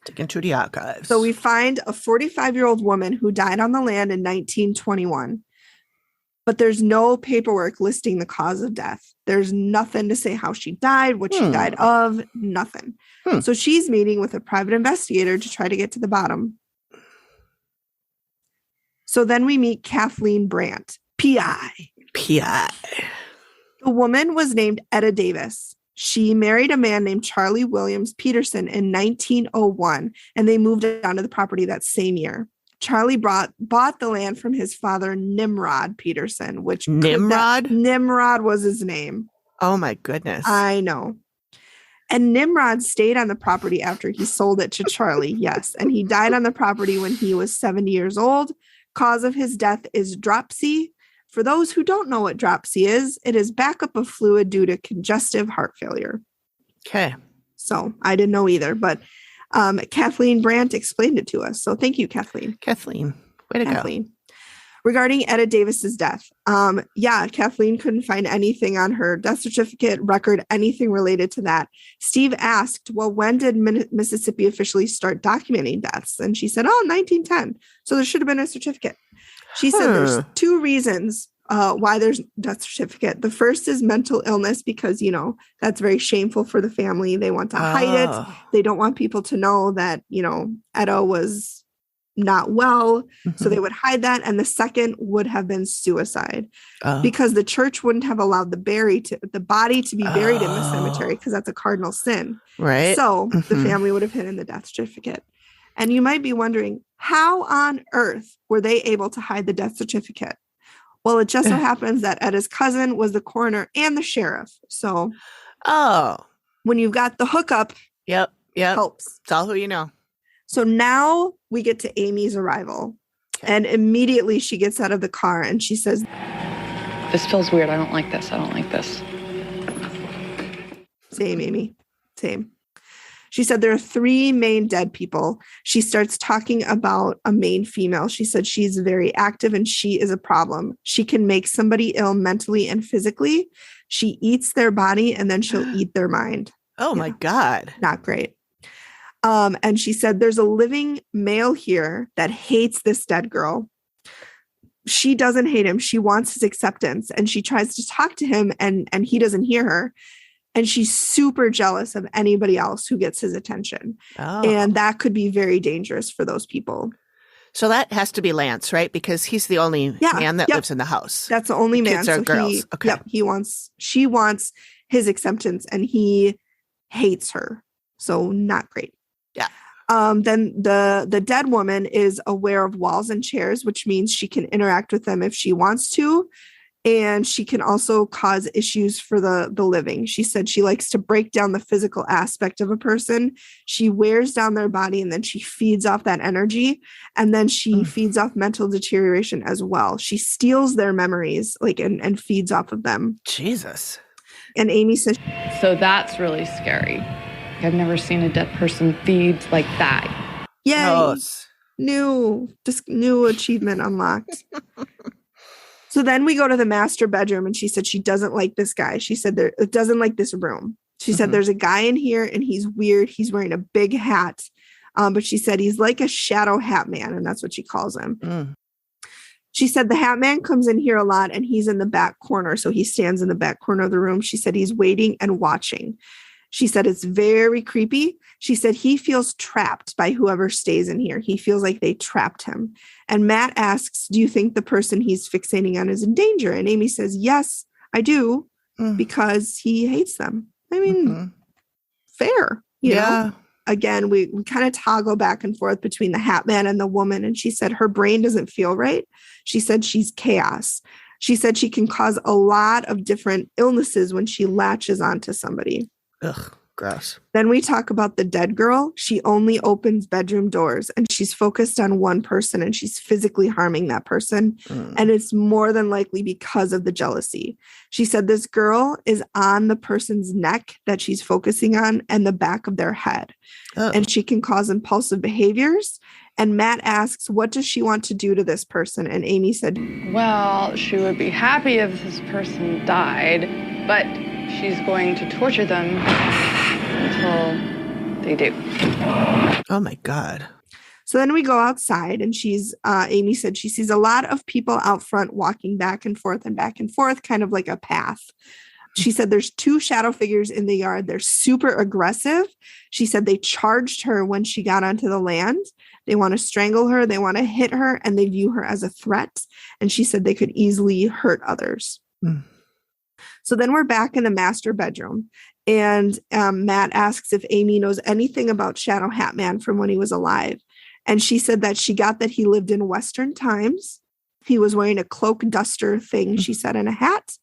Speaker 3: So we find a 45-year-old woman who died on the land in 1921. But there's no paperwork listing the cause of death. There's nothing to say how she died, what she died of, nothing. So she's meeting with a private investigator to try to get to the bottom. So then we meet Kathleen Brandt, PI. The woman was named Edda Davis. She married a man named Charlie Williams Peterson in 1901, and they moved onto the property that same year. Charlie bought the land from his father, Nimrod Peterson, which Nimrod was his name.
Speaker 2: Oh my goodness.
Speaker 3: I know. And Nimrod stayed on the property after he sold it to Charlie. Yes. And he died on the property when he was 70 years old. Cause of his death is dropsy, For those who don't know what dropsy is, it is backup of fluid due to congestive heart failure.
Speaker 2: Okay.
Speaker 3: So I didn't know either, but Kathleen Brandt explained it to us. So thank you, Kathleen.
Speaker 2: Kathleen, way to go.
Speaker 3: Regarding Edda Davis's death, Kathleen couldn't find anything on her death certificate, record, anything related to that. Steve asked, well, when did Mississippi officially start documenting deaths? And she said, 1910. So there should have been a certificate. She said there's two reasons why there's a death certificate. The first is mental illness because, that's very shameful for the family. They want to hide it. They don't want people to know that, Edda was not well. So they would hide that. And the second would have been suicide because the church wouldn't have allowed the body to be buried in the cemetery because that's a cardinal sin.
Speaker 2: Right.
Speaker 3: So the family would have hidden the death certificate. And you might be wondering, how on earth were they able to hide the death certificate? Well, it just so happens that Edda's cousin was the coroner and the sheriff. So when you've got the hookup,
Speaker 2: yep,
Speaker 3: helps.
Speaker 2: It's all who you know.
Speaker 3: So now we get to Amy's arrival. And immediately she gets out of the car and she says,
Speaker 1: This feels weird. I don't like this. I don't like this.
Speaker 3: Same, Amy. Same. She said there are 3 main dead people. She starts talking about a main female. She said she's very active and she is a problem. She can make somebody ill mentally and physically. She eats their body and then she'll eat their mind.
Speaker 2: Oh my God.
Speaker 3: Not great. And she said there's a living male here that hates this dead girl. She doesn't hate him. She wants his acceptance and she tries to talk to him and he doesn't hear her. And she's super jealous of anybody else who gets his attention. And that could be very dangerous for those people.
Speaker 2: So that has to be Lance, right? Because he's the only man that lives in the house.
Speaker 3: That's the only man.
Speaker 2: Kids are girls. Okay.
Speaker 3: She wants his acceptance and he hates her. So not great.
Speaker 2: Yeah.
Speaker 3: Then the dead woman is aware of walls and chairs, which means she can interact with them if she wants to. And she can also cause issues for the living. She said she likes to break down the physical aspect of a person. She wears down their body and then she feeds off that energy. And then she feeds off mental deterioration as well. She steals their memories and feeds off of them.
Speaker 2: Jesus.
Speaker 3: And Amy says,
Speaker 1: So that's really scary. I've never seen a dead person feed like that.
Speaker 3: Yay.
Speaker 2: Gross.
Speaker 3: New achievement unlocked. So then we go to the master bedroom and she said she doesn't like this guy. She said it doesn't like this room. She said there's a guy in here and he's weird. He's wearing a big hat. But she said he's like a shadow hat man. And that's what she calls him. She said the hat man comes in here a lot and he's in the back corner. So he stands in the back corner of the room. She said he's waiting and watching. She said it's very creepy. She said he feels trapped by whoever stays in here. He feels like they trapped him. And Matt asks, do you think the person he's fixating on is in danger? And Amy says, yes, I do, because he hates them. I mean, fair, you know? Again, we kind of toggle back and forth between the hat man and the woman. And she said her brain doesn't feel right. She said she's chaos. She said she can cause a lot of different illnesses when she latches onto somebody.
Speaker 2: Ugh, gross.
Speaker 3: Then we talk about the dead girl. She only opens bedroom doors and she's focused on one person and she's physically harming that person. And it's more than likely because of the jealousy. She said this girl is on the person's neck that she's focusing on and the back of their head. And she can cause impulsive behaviors. And Matt asks, what does she want to do to this person? And Amy said,
Speaker 1: well, she would be happy if this person died, but she's going to torture them until they do.
Speaker 2: Oh my God.
Speaker 3: So then we go outside and Amy said she sees a lot of people out front walking back and forth, kind of like a path. She said there's 2 shadow figures in the yard. They're super aggressive. She said they charged her when she got onto the land. They want to strangle her. They want to hit her and they view her as a threat. And she said they could easily hurt others. So then we're back in the master bedroom and Matt asks if Amy knows anything about Shadow Hat Man from when he was alive. And she said that she got that he lived in Western times. He was wearing a cloak duster thing, she said, and a hat.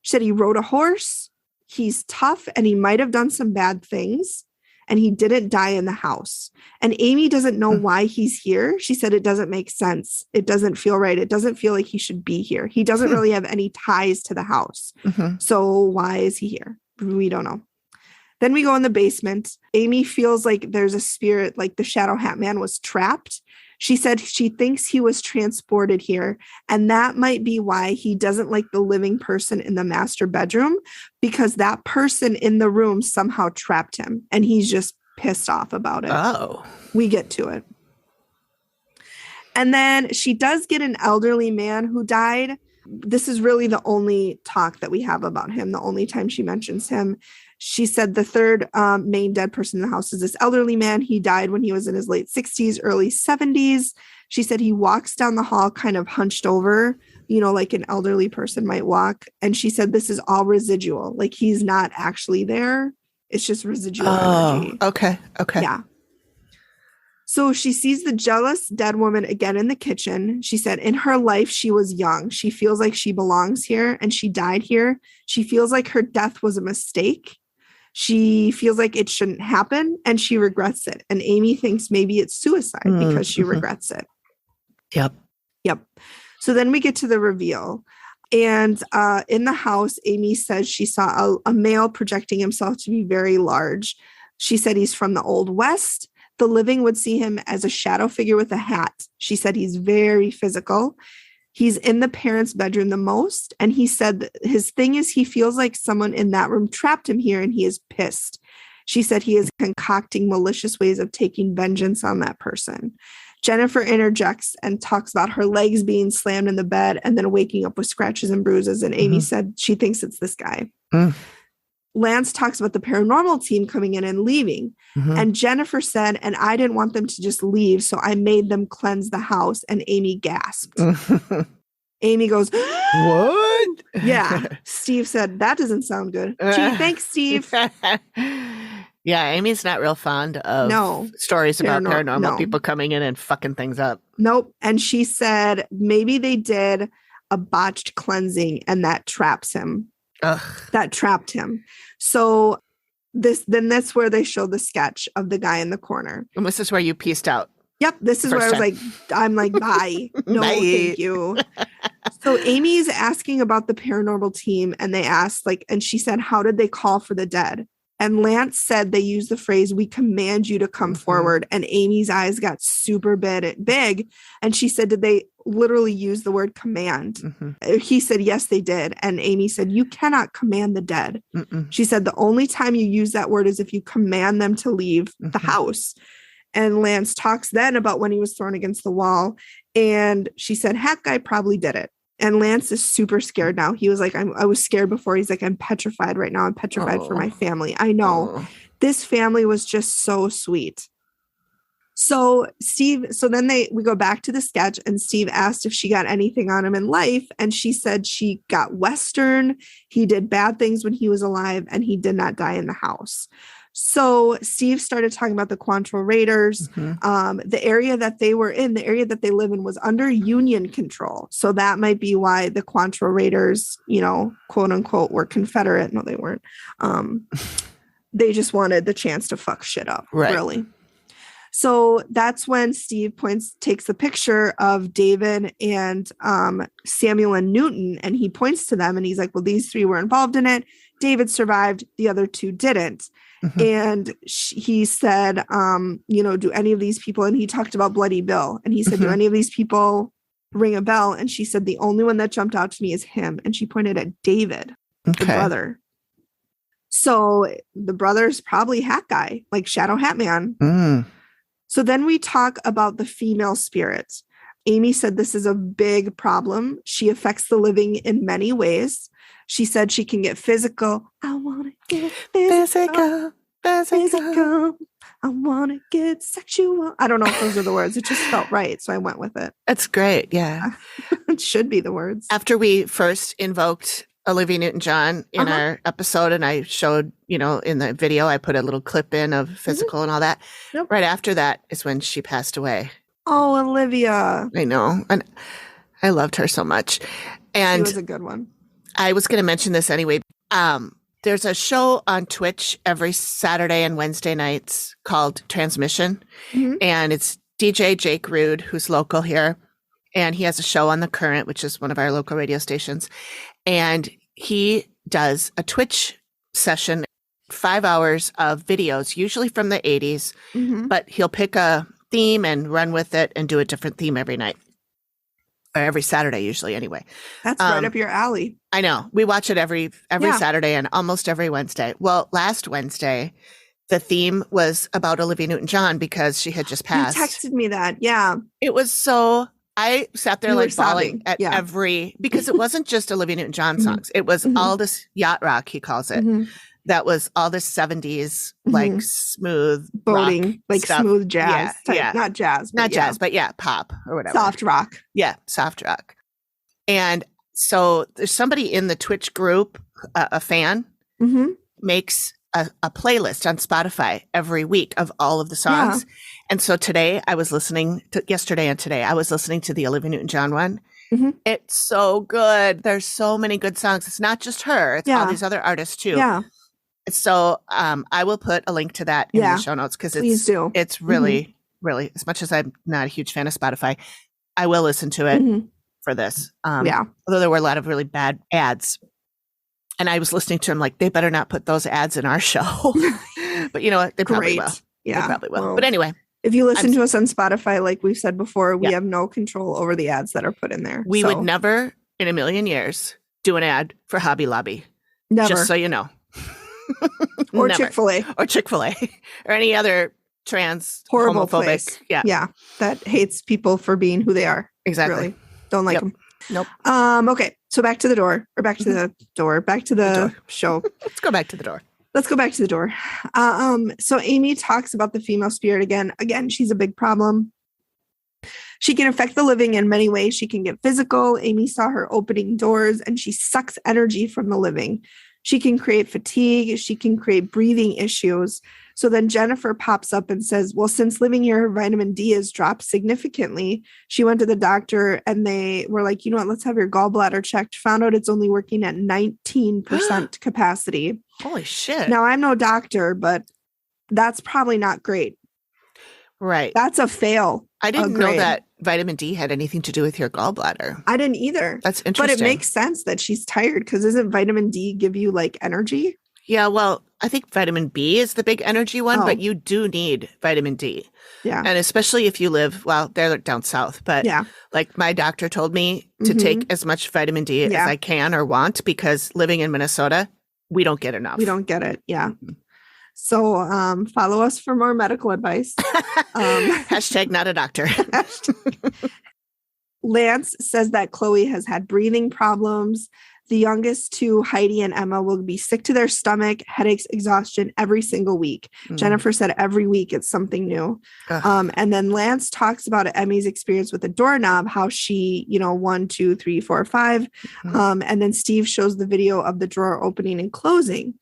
Speaker 3: She said he rode a horse. He's tough and he might have done some bad things. and he didn't die in the house. And Amy doesn't know why he's here. She said it doesn't make sense. It doesn't feel right. It doesn't feel like he should be here. He doesn't really have any ties to the house. So why is he here? We don't know. Then we go in the basement. Amy feels like there's a spirit, like the Shadow Hat Man was trapped. She said she thinks he was transported here, and that might be why he doesn't like the living person in the master bedroom, because that person in the room somehow trapped him, and he's just pissed off about it.
Speaker 2: Oh.
Speaker 3: We get to it. And then she does get an elderly man who died. This is really the only talk that we have about him, the only time she mentions him. She said the third main dead person in the house is this elderly man. He died when he was in his late 60s, early 70s. She said he walks down the hall kind of hunched over, you know, like an elderly person might walk. And she said this is all residual. Like he's not actually there. It's just residual energy.
Speaker 2: Okay.
Speaker 3: Yeah. So she sees the jealous dead woman again in the kitchen. She said in her life, she was young. She feels like she belongs here and she died here. She feels like her death was a mistake. She feels like it shouldn't happen and she regrets it. And Amy thinks maybe it's suicide because she regrets it.
Speaker 2: Yep.
Speaker 3: So then we get to the reveal. And in the house, Amy says she saw a male projecting himself to be very large. She said he's from the Old West. The living would see him as a shadow figure with a hat. She said he's very physical. He's in the parents' bedroom the most. And he said that his thing is he feels like someone in that room trapped him here and he is pissed. She said he is concocting malicious ways of taking vengeance on that person. Jennifer interjects and talks about her legs being slammed in the bed and then waking up with scratches and bruises. And Amy said she thinks it's this guy. Lance talks about the paranormal team coming in and leaving. And Jennifer said, and I didn't want them to just leave, so I made them cleanse the house. And Amy gasped. Amy goes,
Speaker 2: what?
Speaker 3: Yeah. Steve said, that doesn't sound good. Gee, thanks, Steve.
Speaker 2: Yeah, Amy's not real fond of stories about paranormal people coming in and fucking things up.
Speaker 3: Nope. And she said maybe they did a botched cleansing and that traps him. That trapped him. So that's where they show the sketch of the guy in the corner.
Speaker 2: And this is where you pieced out.
Speaker 3: Yep. This is where I was like, I'm like, bye. No,
Speaker 2: Bye.
Speaker 3: Thank you. So Amy's asking about the paranormal team and they asked and she said, how did they call for the dead? And Lance said they used the phrase, we command you to come forward. And Amy's eyes got super big. And she said, did they literally use the word command? He said, yes, they did. And Amy said, you cannot command the dead. She said, the only time you use that word is if you command them to leave the house. And Lance talks then about when he was thrown against the wall. And she said, Hat Guy probably did it. And Lance is super scared now. He was like, I was scared before. He's like, I'm petrified right now. I'm petrified for my family. I know. This family was just so sweet. So then we go back to the sketch and Steve asked if she got anything on him in life. And she said she got Western. He did bad things when he was alive and he did not die in the house. So Steve started talking about the Cuantro Raiders. The area that they were in, the area that they live in was under Union control. So that might be why the Cuantro Raiders, quote unquote, were Confederate. No, they weren't. They just wanted the chance to fuck shit up, really. So that's when Steve takes the picture of David and Samuel and Newton, and he points to them and he's like, well, these three were involved in it. David survived. The other two didn't. And he said, do any of these people, and he talked about Bloody Bill, and he said, do any of these people ring a bell? And she said, the only one that jumped out to me is him. And she pointed at David, the brother. So the brother's probably Hat Guy, like Shadow Hat Man. So then we talk about the female spirits. Amy said this is a big problem. She affects the living in many ways. She said she can get physical. I want to get physical. I want to get sexual. I don't know if those are the words. It just felt right. So I went with it.
Speaker 2: That's great. Yeah.
Speaker 3: It should be the words.
Speaker 2: After we first invoked Olivia Newton-John in our episode, and I showed, in the video, I put a little clip in of physical and all that.
Speaker 3: Yep.
Speaker 2: Right after that is when she passed away.
Speaker 3: Oh, Olivia.
Speaker 2: I know. And I loved her so much. And
Speaker 3: she was a good one.
Speaker 2: I was going to mention this anyway. Did There's a show on Twitch every Saturday and Wednesday nights called Transmission. And it's DJ Jake Rude, who's local here. And he has a show on The Current, which is one of our local radio stations. And he does a Twitch session, 5 hours of videos, usually from the 80s. But he'll pick a theme and run with it and do a different theme every night. Or every Saturday, usually, anyway.
Speaker 3: That's right up your alley.
Speaker 2: I know. We watch it every Saturday and almost every Wednesday. Well, last Wednesday, the theme was about Olivia Newton-John because she had just passed.
Speaker 3: You texted me that. Yeah.
Speaker 2: It was so... I sat there
Speaker 3: You were
Speaker 2: like bawling
Speaker 3: sobbing.
Speaker 2: at
Speaker 3: Yeah.
Speaker 2: every... Because it wasn't just Olivia Newton-John songs. It was all this yacht rock, he calls it. That was all this 70s, like smooth
Speaker 3: boating,
Speaker 2: rock
Speaker 3: like
Speaker 2: stuff.
Speaker 3: smooth jazz.
Speaker 2: Yeah.
Speaker 3: Not jazz.
Speaker 2: Not jazz, but pop or whatever.
Speaker 3: Soft rock.
Speaker 2: Yeah, soft rock. And so there's somebody in the Twitch group, a fan, makes a playlist on Spotify every week of all of the songs. And so today I was listening to, yesterday and today, I was listening to the Olivia Newton-John one. It's so good. There's so many good songs. It's not just her. It's all these other artists too.
Speaker 3: Yeah.
Speaker 2: So I will put a link to that in the show notes because it's really, really, as much as I'm not a huge fan of Spotify, I will listen to it for this. Although there were a lot of really bad ads. And I was listening to them like, they better not put those ads in our show. But you know what? They probably will.
Speaker 3: Yeah.
Speaker 2: They probably will.
Speaker 3: Well,
Speaker 2: but anyway.
Speaker 3: If you listen to us on Spotify, like we've said before, we have no control over the ads that are put in there.
Speaker 2: We would never in a million years do an ad for Hobby Lobby.
Speaker 3: Never.
Speaker 2: Just so you know.
Speaker 3: Or Chick-fil-A.
Speaker 2: Or Chick-fil-A. Or any other trans
Speaker 3: horrible
Speaker 2: homophobic.
Speaker 3: Place.
Speaker 2: Yeah.
Speaker 3: That hates people for being who they are.
Speaker 2: Exactly.
Speaker 3: Really. Don't like them.
Speaker 2: Nope.
Speaker 3: Okay. So back to the door. Or back to the door. Back to the show.
Speaker 2: Let's go back to the door.
Speaker 3: Let's go back to the door. So Amy talks about the female spirit again. Again, she's a big problem. She can affect the living in many ways. She can get physical. Amy saw her opening doors and she sucks energy from the living. She can create fatigue. She can create breathing issues. So then Jennifer pops up and says, well, since living here, her vitamin D has dropped significantly. She went to the doctor and they were like, you know what, let's have your gallbladder checked. Found out it's only working at 19% capacity.
Speaker 2: Holy shit.
Speaker 3: Now, I'm no doctor, but that's probably not great.
Speaker 2: Right.
Speaker 3: That's a fail.
Speaker 2: I didn't know that vitamin D had anything to do with your gallbladder.
Speaker 3: I didn't either.
Speaker 2: That's interesting.
Speaker 3: But it makes sense that she's tired because doesn't vitamin D give you like energy?
Speaker 2: Yeah, well, I think vitamin B is the big energy one, but you do need vitamin D.
Speaker 3: Yeah.
Speaker 2: And especially if you live, well, they're down south, but like my doctor told me to take as much vitamin D as I can or want because living in Minnesota, we don't get enough.
Speaker 3: We don't get it. Yeah. So follow us for more medical advice.
Speaker 2: Hashtag not a doctor.
Speaker 3: Lance says that Chloe has had breathing problems. The youngest two, Heidi and Emma, will be sick to their stomach, headaches, exhaustion every single week. Jennifer said every week it's something new. And then Lance talks about Emmy's experience with the doorknob, how she, 1, 2, 3, 4, 5. And then Steve shows the video of the drawer opening and closing.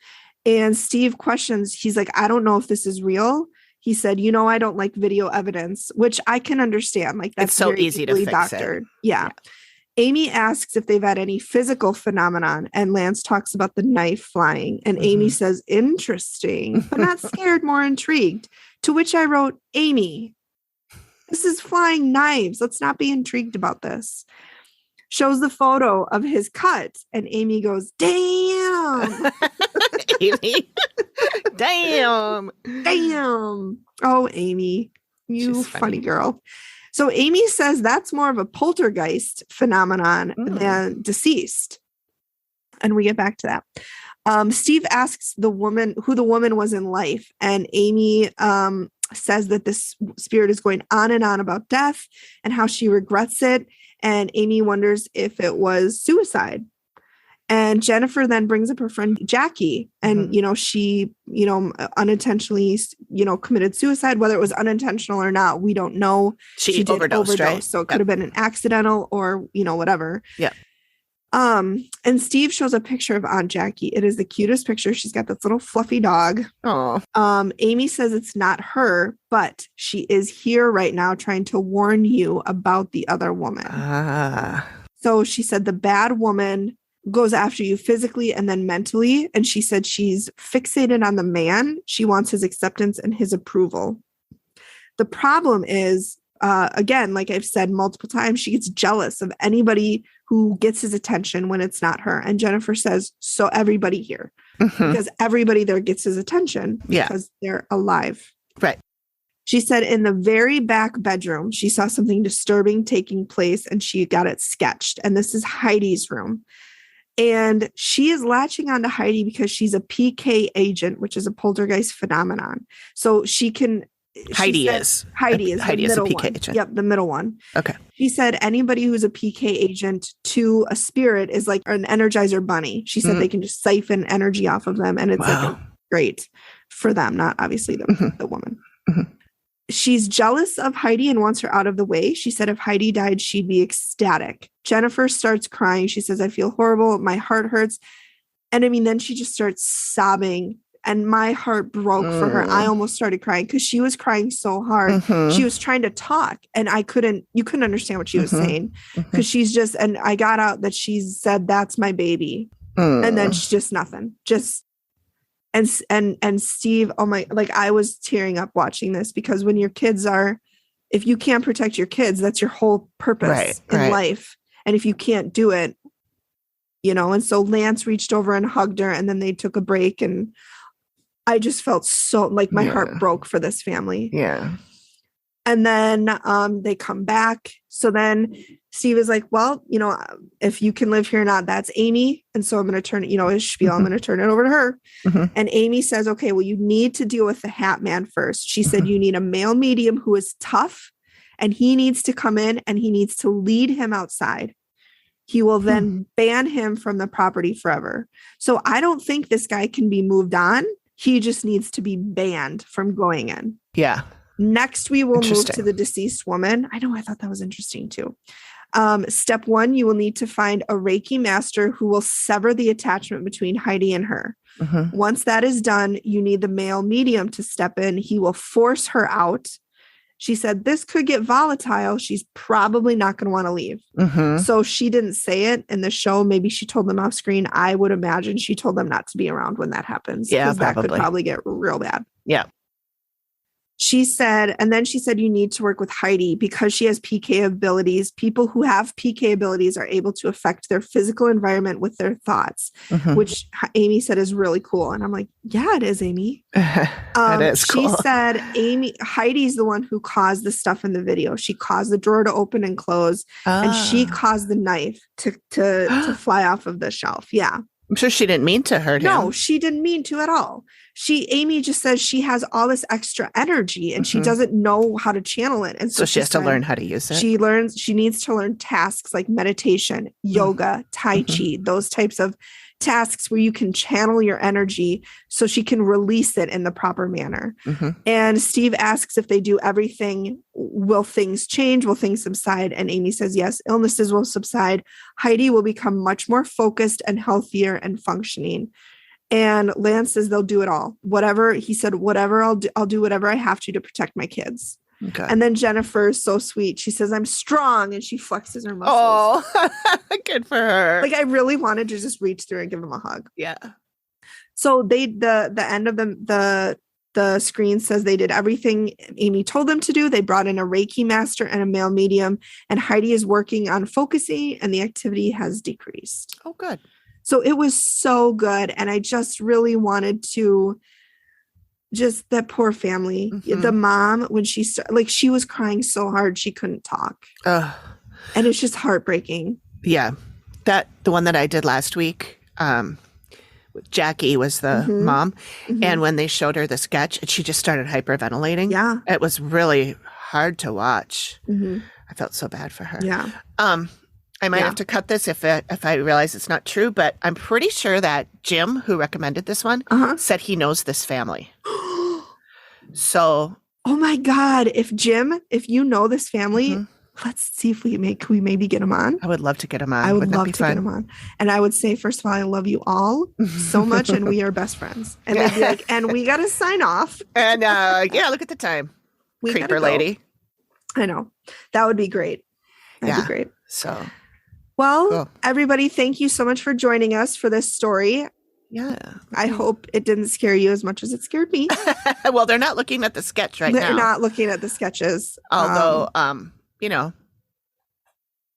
Speaker 3: And Steve questions, he's like, I don't know if this is real. He said, I don't like video evidence, which I can understand. Like that's
Speaker 2: it's so easy to fix
Speaker 3: doctored.
Speaker 2: it.
Speaker 3: Yeah. Amy asks if they've had any physical phenomenon, and Lance talks about the knife flying. And Amy says, interesting, but not scared, more intrigued. To which I wrote, Amy, this is flying knives. Let's not be intrigued about this. Shows the photo of his cut, and Amy goes, damn.
Speaker 2: Amy. Damn.
Speaker 3: Oh, Amy, you funny girl. So Amy says that's more of a poltergeist phenomenon than deceased. And we get back to that. Steve asks the woman who the woman was in life. And Amy says that this spirit is going on and on about death and how she regrets it. And Amy wonders if it was suicide. And Jennifer then brings up her friend Jackie, and she unintentionally committed suicide. Whether it was unintentional or not, we don't know.
Speaker 2: She overdosed, right?
Speaker 3: So it could have been an accidental or whatever.
Speaker 2: Yeah.
Speaker 3: And Steve shows a picture of Aunt Jackie. It is the cutest picture. She's got this little fluffy dog.
Speaker 2: Oh.
Speaker 3: Amy says it's not her, but she is here right now trying to warn you about the other woman. So she said the bad woman goes after you physically and then mentally. And she said she's fixated on the man. She wants his acceptance and his approval. The problem is, again, like I've said multiple times, she gets jealous of anybody who gets his attention when it's not her. And Jennifer says, so everybody here, because everybody there gets his attention because they're alive.
Speaker 2: Right.
Speaker 3: She said in the very back bedroom, she saw something disturbing taking place and she got it sketched. And this is Heidi's room. And she is latching onto Heidi because she's a PK agent, which is a poltergeist phenomenon. So she can...
Speaker 2: Heidi is
Speaker 3: the middle
Speaker 2: a PK
Speaker 3: one.
Speaker 2: agent.
Speaker 3: Yep, the middle one.
Speaker 2: Okay.
Speaker 3: She said anybody who's a PK agent to a spirit is like an Energizer bunny. She said they can just siphon energy off of them, and it's like great for them, not obviously the woman. She's jealous of Heidi and wants her out of the way. She said if Heidi died, she'd be ecstatic. Jennifer starts crying. She says, I feel horrible. My heart hurts. And I mean, then she just starts sobbing. And my heart broke for her. I almost started crying because she was crying so hard. She was trying to talk and you couldn't understand what she was saying because she's just, and I got out that she said, that's my baby. And then she's just nothing, and Steve, oh my, like I was tearing up watching this because when your kids are, if you can't protect your kids, that's your whole purpose in life. And if you can't do it, and so Lance reached over and hugged her and then they took a break and I just felt so like my heart broke for this family.
Speaker 2: Yeah.
Speaker 3: And then they come back. So then Steve is like, well, if you can live here or not, that's Amy. And so I'm going to turn it, his spiel, I'm going to turn it over to her. And Amy says, okay, well, you need to deal with the Hat Man first. She said, you need a male medium who is tough and he needs to come in and he needs to lead him outside. He will then ban him from the property forever. So I don't think this guy can be moved on. He just needs to be banned from going in.
Speaker 2: Yeah.
Speaker 3: Next, we will move to the deceased woman. I know, I thought that was interesting too. Step 1, you will need to find a Reiki master who will sever the attachment between Heidi and her. Once that is done, you need the male medium to step in. He will force her out. She said, this could get volatile. She's probably not going to want to leave. So she didn't say it in the show. Maybe she told them off screen. I would imagine she told them not to be around when that happens.
Speaker 2: Yeah,
Speaker 3: that could probably get real bad.
Speaker 2: Yeah.
Speaker 3: She said, and then she said, you need to work with Heidi because she has PK abilities. People who have PK abilities are able to affect their physical environment with their thoughts, which Amy said is really cool. And I'm like, yeah, it is, Amy.
Speaker 2: That is cool.
Speaker 3: She said, Heidi's the one who caused the stuff in the video. She caused the drawer to open and close, and she caused the knife to fly off of the shelf. Yeah.
Speaker 2: I'm sure she didn't mean to hurt him.
Speaker 3: No, she didn't mean to at all. Amy just says she has all this extra energy and she doesn't know how to channel it. And
Speaker 2: so she has to learn how to use it.
Speaker 3: She needs to learn tasks like meditation, yoga, Tai Chi, those types of tasks where you can channel your energy so she can release it in the proper manner. And Steve asks if they do everything, will things change? Will things subside? And Amy says, yes, illnesses will subside. Heidi will become much more focused and healthier and functioning. And Lance says they'll do it all. Whatever, he said, whatever, I'll do whatever I have to protect my kids. Okay. And then Jennifer is so sweet. She says, I'm strong. And she flexes her muscles.
Speaker 2: Oh, good for her.
Speaker 3: Like I really wanted to just reach through and give him a hug.
Speaker 2: Yeah.
Speaker 3: So the end of the screen says they did everything Amy told them to do. They brought in a Reiki master and a male medium, and Heidi is working on focusing and the activity has decreased.
Speaker 2: Oh, good.
Speaker 3: So it was so good. And I just really wanted to just that poor family, the mom, when she she was crying so hard, she couldn't talk. And it's just heartbreaking.
Speaker 2: Yeah. The one that I did last week, Jackie was the mom. And when they showed her the sketch, she just started hyperventilating.
Speaker 3: Yeah.
Speaker 2: It was really hard to watch. I felt so bad for her.
Speaker 3: Yeah.
Speaker 2: I might have to cut this if I realize it's not true, but I'm pretty sure that Jim, who recommended this one, said he knows this family. So,
Speaker 3: oh my God! If you know this family, let's see if we maybe get him on.
Speaker 2: I would love to get him on.
Speaker 3: I would love to get him on. And I would say, first of all, I love you all so much, and we are best friends. And they'd be like, and we got to sign off.
Speaker 2: And look at the time, creeper lady.
Speaker 3: I know that would be great. That'd be great.
Speaker 2: So.
Speaker 3: Well,
Speaker 2: Cool.
Speaker 3: everybody, thank you so much for joining us for this story.
Speaker 2: Yeah.
Speaker 3: I hope it didn't scare you as much as it scared me.
Speaker 2: Well, they're not looking at the sketch right
Speaker 3: They're
Speaker 2: now.
Speaker 3: not looking at the sketches.
Speaker 2: Although, you know,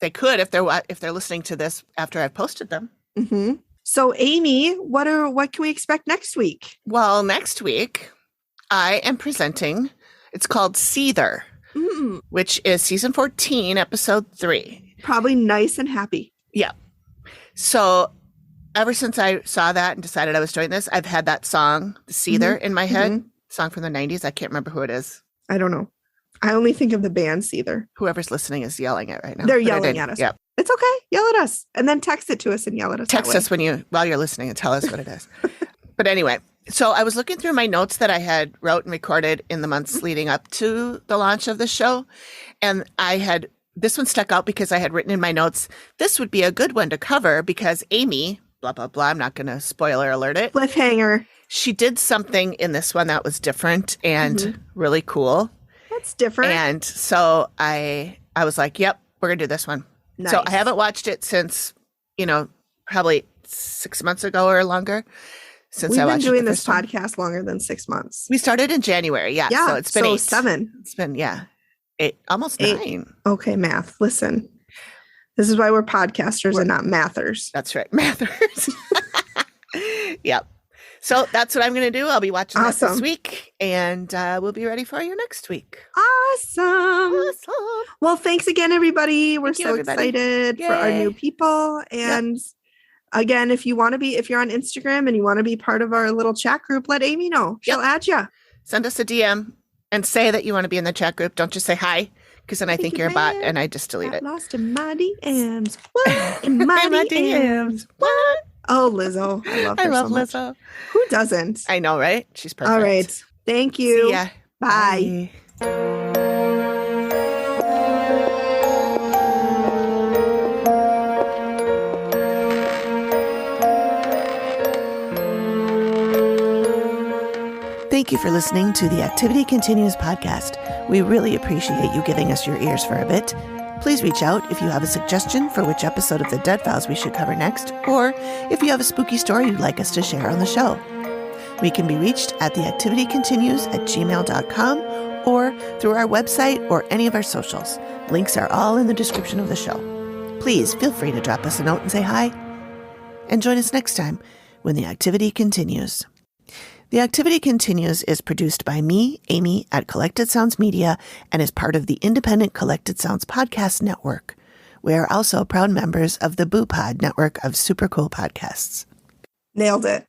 Speaker 2: they could if they're listening to this after I've posted them.
Speaker 3: Mm-hmm. So, Amy, what can we expect next week?
Speaker 2: Well, next week I am presenting. It's called Seether, which is season 14, episode 3.
Speaker 3: Probably nice and happy.
Speaker 2: Yeah. So ever since I saw that and decided I was doing this, I've had that song, The Seether, in my head. Song from the 90s. I can't remember who it is.
Speaker 3: I don't know. I only think of the band Seether.
Speaker 2: Whoever's listening is yelling it right now.
Speaker 3: They're yelling at us.
Speaker 2: Yep.
Speaker 3: It's okay. Yell at us. And then text it to us and yell at us.
Speaker 2: Text us while you're listening and tell us what it is. But anyway, so I was looking through my notes that I had wrote and recorded in the months leading up to the launch of the show. And this one stuck out because I had written in my notes, this would be a good one to cover because Amy, blah, blah, blah. I'm not going to spoiler alert it.
Speaker 3: Cliffhanger.
Speaker 2: She did something in this one that was different and really cool.
Speaker 3: That's different.
Speaker 2: And so I was like, yep, we're going to do this one.
Speaker 3: Nice.
Speaker 2: So I haven't watched it since, probably 6 months ago or longer. Since
Speaker 3: We've
Speaker 2: I
Speaker 3: been
Speaker 2: watched
Speaker 3: doing
Speaker 2: the
Speaker 3: this
Speaker 2: first time.
Speaker 3: podcast longer than 6 months.
Speaker 2: We started in January. Yeah.
Speaker 3: Yeah.
Speaker 2: So it's been 8.
Speaker 3: 7.
Speaker 2: It's been, 8, almost
Speaker 3: 8.
Speaker 2: 9.
Speaker 3: Okay, math. Listen, this is why we're podcasters and not mathers.
Speaker 2: That's right. Mathers. Yep. So that's what I'm going to do. I'll be watching that this week and we'll be ready for you next week.
Speaker 3: Awesome. Well, thanks again, everybody. We're so excited for our new people. And again, if you're on Instagram and you want to be part of our little chat group, let Amy know. She'll add you.
Speaker 2: Send us a DM and say that you want to be in the chat group. Don't just say hi, because then I think you're a bot and I just delete it.
Speaker 3: Lost in my DMs. What? In my DMs. What? Oh, Lizzo. I love her so much.
Speaker 2: Lizzo.
Speaker 3: Who doesn't?
Speaker 2: I know, right? She's perfect.
Speaker 3: All right. Thank you.
Speaker 2: See ya.
Speaker 3: Bye.
Speaker 2: Thank you for listening to the Activity Continues podcast. We really appreciate you giving us your ears for a bit. Please reach out if you have a suggestion for which episode of the Dead Files we should cover next, or if you have a spooky story you'd like us to share on the show. We can be reached at theactivitycontinues@gmail.com or through our website or any of our socials. Links are all in the description of the show. Please feel free to drop us a note and say hi. And join us next time when the activity continues. The Activity Continues is produced by me, Amy, at Collected Sounds Media and is part of the independent Collected Sounds Podcast Network. We are also proud members of the Boo Pod network of super cool podcasts.
Speaker 3: Nailed it.